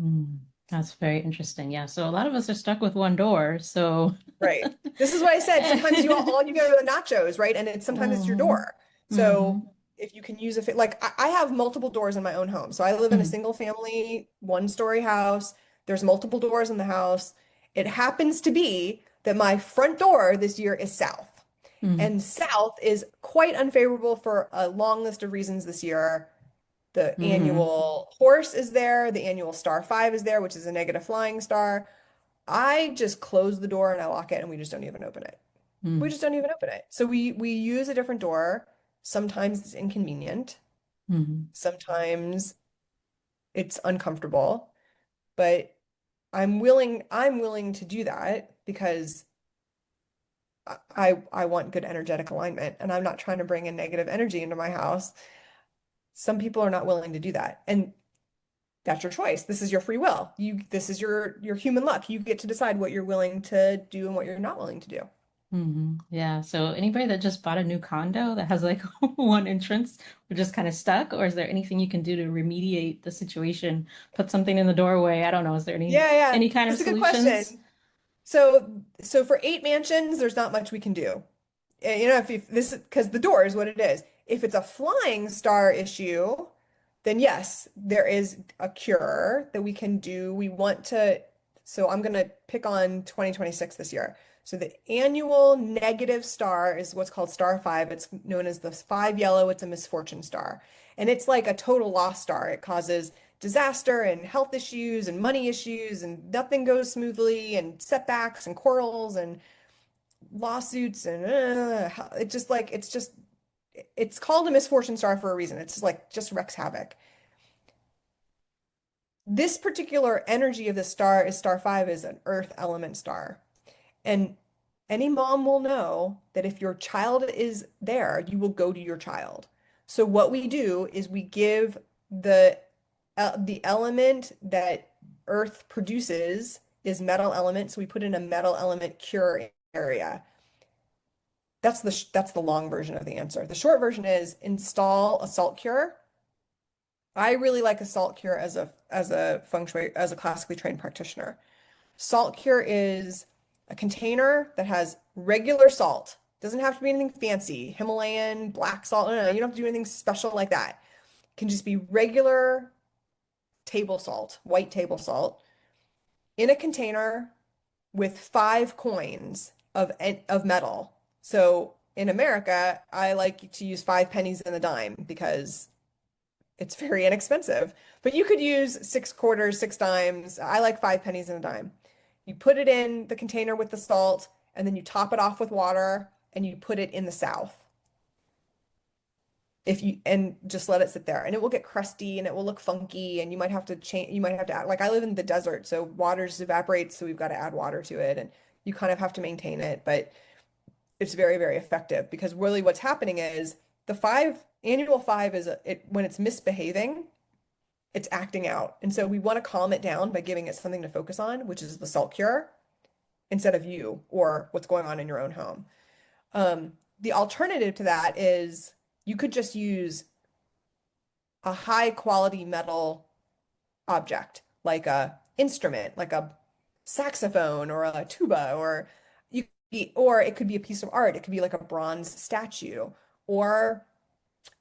Mm, that's very interesting. Yeah. So a lot of us are stuck with one door. So, Right. This is what I said. Sometimes all you get are the nachos, right? And sometimes it's your hmm door. So hmm if you can use a fit, like I have multiple doors in my own home. So I live in a hmm single family, 1-story house. There's multiple doors in the house. It happens to be that my front door this year is south. hmm And south is quite unfavorable for a long list of reasons this year. The hmm annual horse is there, the annual star 5 is there, which is a negative flying star. I just close the door and I lock it and we just don't even open it. We just don't even open it. So we use a different door. Sometimes it's inconvenient. hmm Sometimes it's uncomfortable, but I'm willing to do that because I want good energetic alignment and I'm not trying to bring in negative energy into my house. Some people are not willing to do that. And that's your choice. This is your free will. This is your human luck. You get to decide what you're willing to do and what you're not willing to do. Yeah. So anybody that just bought a new condo that has like one entrance, we're just kind of stuck, or is there anything you can do to remediate the situation? Put something in the doorway. I don't know. Is there Yeah, yeah. any kind of That's a good solutions? question. So for 8 mansions, there's not much we can do. If this because the door is what it is. If it's a flying star issue, then yes, there is a cure that we can do. So I'm gonna pick on 2026 this year. So the annual negative star is what's called star 5. It's known as the 5 yellow. It's a misfortune star. And it's like a total loss star. It causes disaster and health issues and money issues and nothing goes smoothly and setbacks and quarrels and lawsuits and it's called a misfortune star for a reason. It's just wreaks havoc. This particular energy of the star is star 5 is an earth element star. And any mom will know that if your child is there, you will go to your child. So what we do is we give the the element that earth produces is metal element, so we put in a metal element cure area. That's the long version of the answer. The short version is install a salt cure. I really like a salt cure as a feng shui as a classically trained practitioner. Salt cure is a container that has regular salt. Doesn't have to be anything fancy. Himalayan, black salt. No, you don't have to do anything special like that. It can just be regular table salt, white table salt in a container with 5 coins of metal. So in America, I like to use 5 pennies and a dime because it's very inexpensive. But you could use 6 quarters, 6 dimes. I like 5 pennies and a dime. You put it in the container with the salt, and then you top it off with water, and you put it in the south. If you and just let it sit there, and it will get crusty and it will look funky, and you might have to change. You might have to add. Like I live in the desert, so water just evaporates, so we've got to add water to it, and you kind of have to maintain it. But it's very, very effective because really what's happening is the annual five is when it's misbehaving, it's acting out. And so we want to calm it down by giving it something to focus on, which is the salt cure instead of you or what's going on in your own home. The alternative to that is you could just use a high quality metal object, like a instrument, like a saxophone or a tuba, or it could be a piece of art. It could be like a bronze statue, or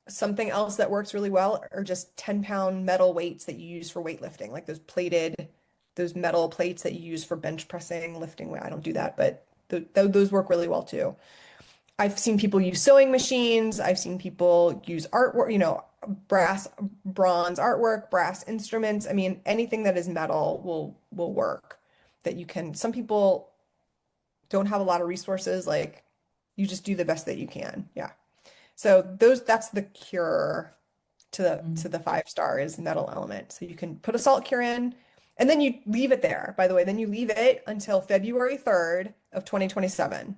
something else that works really well are just 10-pound metal weights that you use for weightlifting, like those metal plates that you use for bench pressing, lifting. I don't do that, but those work really well too. I've seen people use sewing machines. I've seen people use artwork, brass, bronze artwork, brass instruments. I mean, anything that is metal will work. That you can. Some people don't have a lot of resources, like you just do the best that you can. Yeah. So that's the cure to Mm. the 5 star is metal element. So you can put a salt cure in and then you leave it there. By the way, then you leave it until February 3rd of 2027.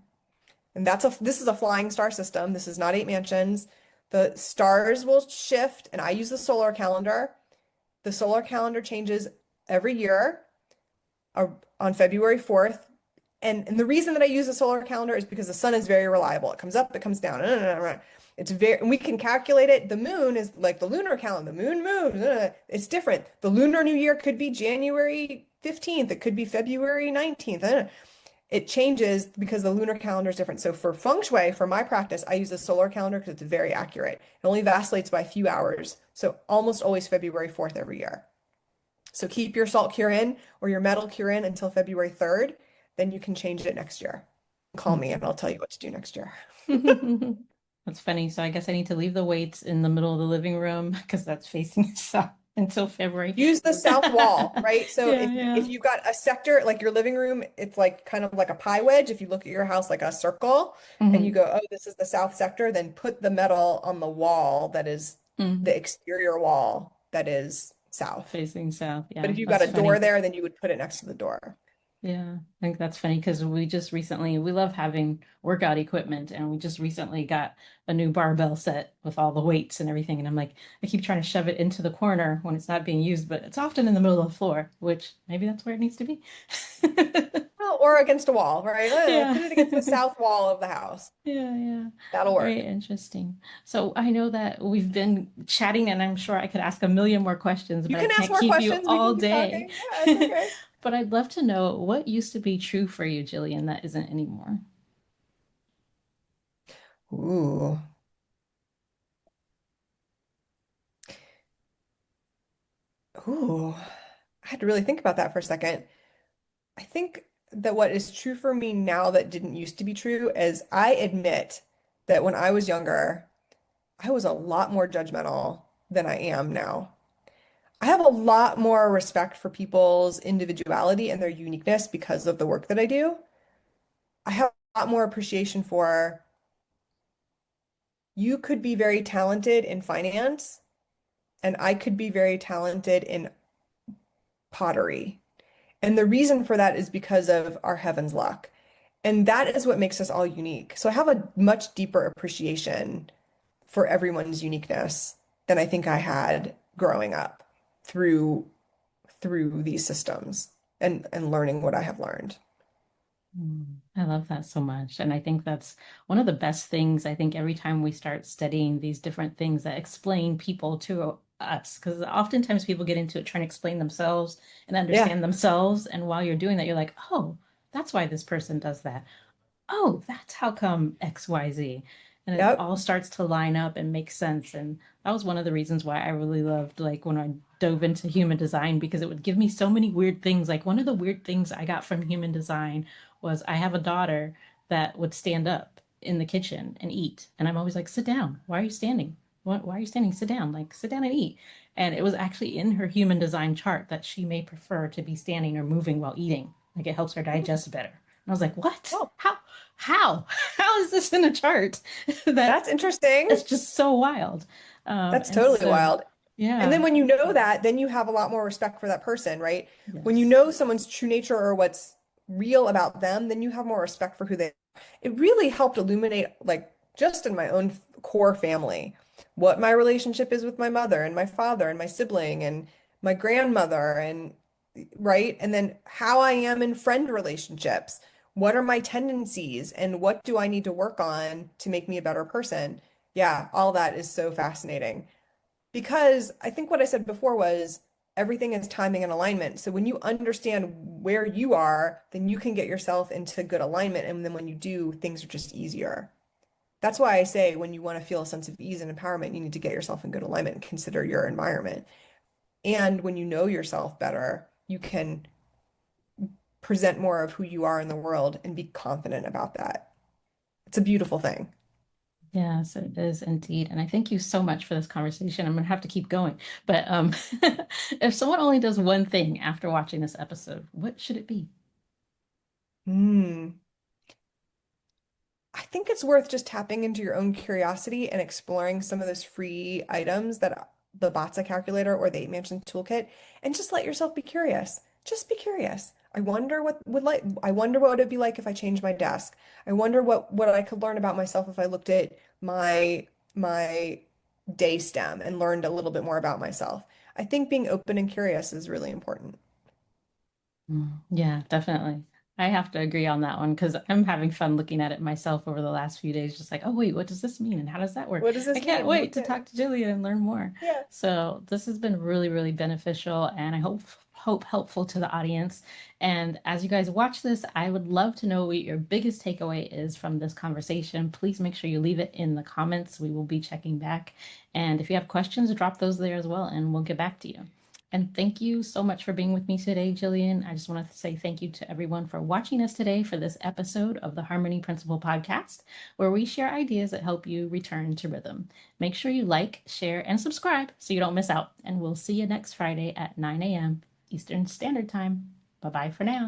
And this is a flying star system. This is not 8 mansions. The stars will shift, and I use the solar calendar. The solar calendar changes every year uh, on February 4th. And the reason that I use a solar calendar is because the sun is very reliable. It comes up, it comes down. It's very, and we can calculate it. The moon is like the lunar calendar. The moon moves. It's different. The Lunar New Year could be January 15th. It could be February 19th. It changes because the lunar calendar is different. So for feng shui, for my practice, I use the solar calendar because it's very accurate. It only vacillates by a few hours. So almost always February 4th every year. So keep your salt cure in or your metal cure in until February 3rd. Then you can change it next year. Call me and I'll tell you what to do next year. That's funny. So I guess I need to leave the weights in the middle of the living room because that's facing south until February. Use the south wall, right? So Yeah, if yeah. you've got a sector like your living room, it's like kind of like a pie wedge. If you look at your house like a circle and you Hmm. go, oh, this is the south sector, then put the metal on the wall that is Hmm. the exterior wall that is south. Facing south. But Yeah, if you've got that's a door funny. there, then you would put it next to the door. Yeah, I think that's funny because we just recently, we love having workout equipment and we just recently got a new barbell set with all the weights and everything. And I'm like, I keep trying to shove it into the corner when it's not being used, but it's often in the middle of the floor, which maybe that's where it needs to be. Well, or against a wall, right? Yeah. Put it against the south wall of the house. Yeah, yeah. That'll Very work. interesting. So I know that we've been chatting, and I'm sure I could ask a million more questions, You but I can ask can't more keep you questions. We all can keep day. talking. Yeah, it's okay. But I'd love to know what used to be true for you, Jillian, that isn't anymore. Ooh. Ooh. I had to really think about that for a second. I think that what is true for me now that didn't used to be true is I admit that when I was younger, I was a lot more judgmental than I am now. I have a lot more respect for people's individuality and their uniqueness because of the work that I do. I have a lot more appreciation for you could be very talented in finance, and I could be very talented in pottery. And the reason for that is because of our heaven's luck. And that is what makes us all unique. So I have a much deeper appreciation for everyone's uniqueness than I think I had growing up through these systems and learning what I have learned. I love that so much. And I think that's one of the best things. I think every time we start studying these different things that explain people to us, because oftentimes people get into it trying to explain themselves and Yeah. understand themselves. And while you're doing that, you're like, oh, that's why this person does that. Oh, that's how come XYZ. and it Yep. all starts to line up and make sense. And that was one of the reasons why I really loved like when I dove into human design because it would give me so many weird things. Like one of the weird things I got from human design was I have a daughter that would stand up in the kitchen and eat. And I'm always like, sit down. Why are you standing? Why are you standing? Sit down. Like, sit down and eat. And it was actually in her human design chart that she may prefer to be standing or moving while eating. Like, it helps her digest better. And I was like, what? Oh, How? How is this in a chart? That that's interesting. it's just so wild. That's And totally so, wild. And yeah, then when you know that, then you have a lot more respect for that person, right? When you yes. know someone's true nature or what's real about them, then you have more respect for who they are. It really helped illuminate, like, just in my own core family, what my relationship is with my mother and my father and my sibling and my grandmother and right? And then how I am in friend relationships. What are my tendencies and what do I need to work on to make me a better person? Yeah, all that is so fascinating. Because I think what I said before was everything is timing and alignment. So when you understand where you are, then you can get yourself into good alignment. And then when you do, things are just easier. That's why I say when you want to feel a sense of ease and empowerment, you need to get yourself in good alignment and consider your environment. And when you know yourself better, you can present more of who you are in the world and be confident about that. It's a beautiful thing. Yes, it is indeed. And I thank you so much for this conversation. I'm gonna have to keep going. But if someone only does one thing after watching this episode, what should it be? Hmm. I think it's worth just tapping into your own curiosity and exploring some of those free items that the BATSA calculator or the 8 Mansion toolkit, and just let yourself be curious. Just be curious. I wonder what it'd be like if I changed my desk. I wonder what I could learn about myself if I looked at my day stem and learned a little bit more about myself. I think being open and curious is really important. Yeah, definitely. I have to agree on that one because I'm having fun looking at it myself over the last few days, just like, oh, wait, what does this mean? And how does that work? What does I this can't mean? wait to Okay. talk to Jillian and learn more. Yeah. So this has been really, really beneficial and I hope helpful to the audience. And as you guys watch this, I would love to know what your biggest takeaway is from this conversation. Please make sure you leave it in the comments. We will be checking back. And if you have questions, drop those there as well, and we'll get back to you. And thank you so much for being with me today, Jillian. I just want to say thank you to everyone for watching us today for this episode of the Harmony Principle podcast, where we share ideas that help you return to rhythm. Make sure you like, share, and subscribe so you don't miss out. And we'll see you next Friday at 9 a.m. Eastern Standard Time. Bye bye for now.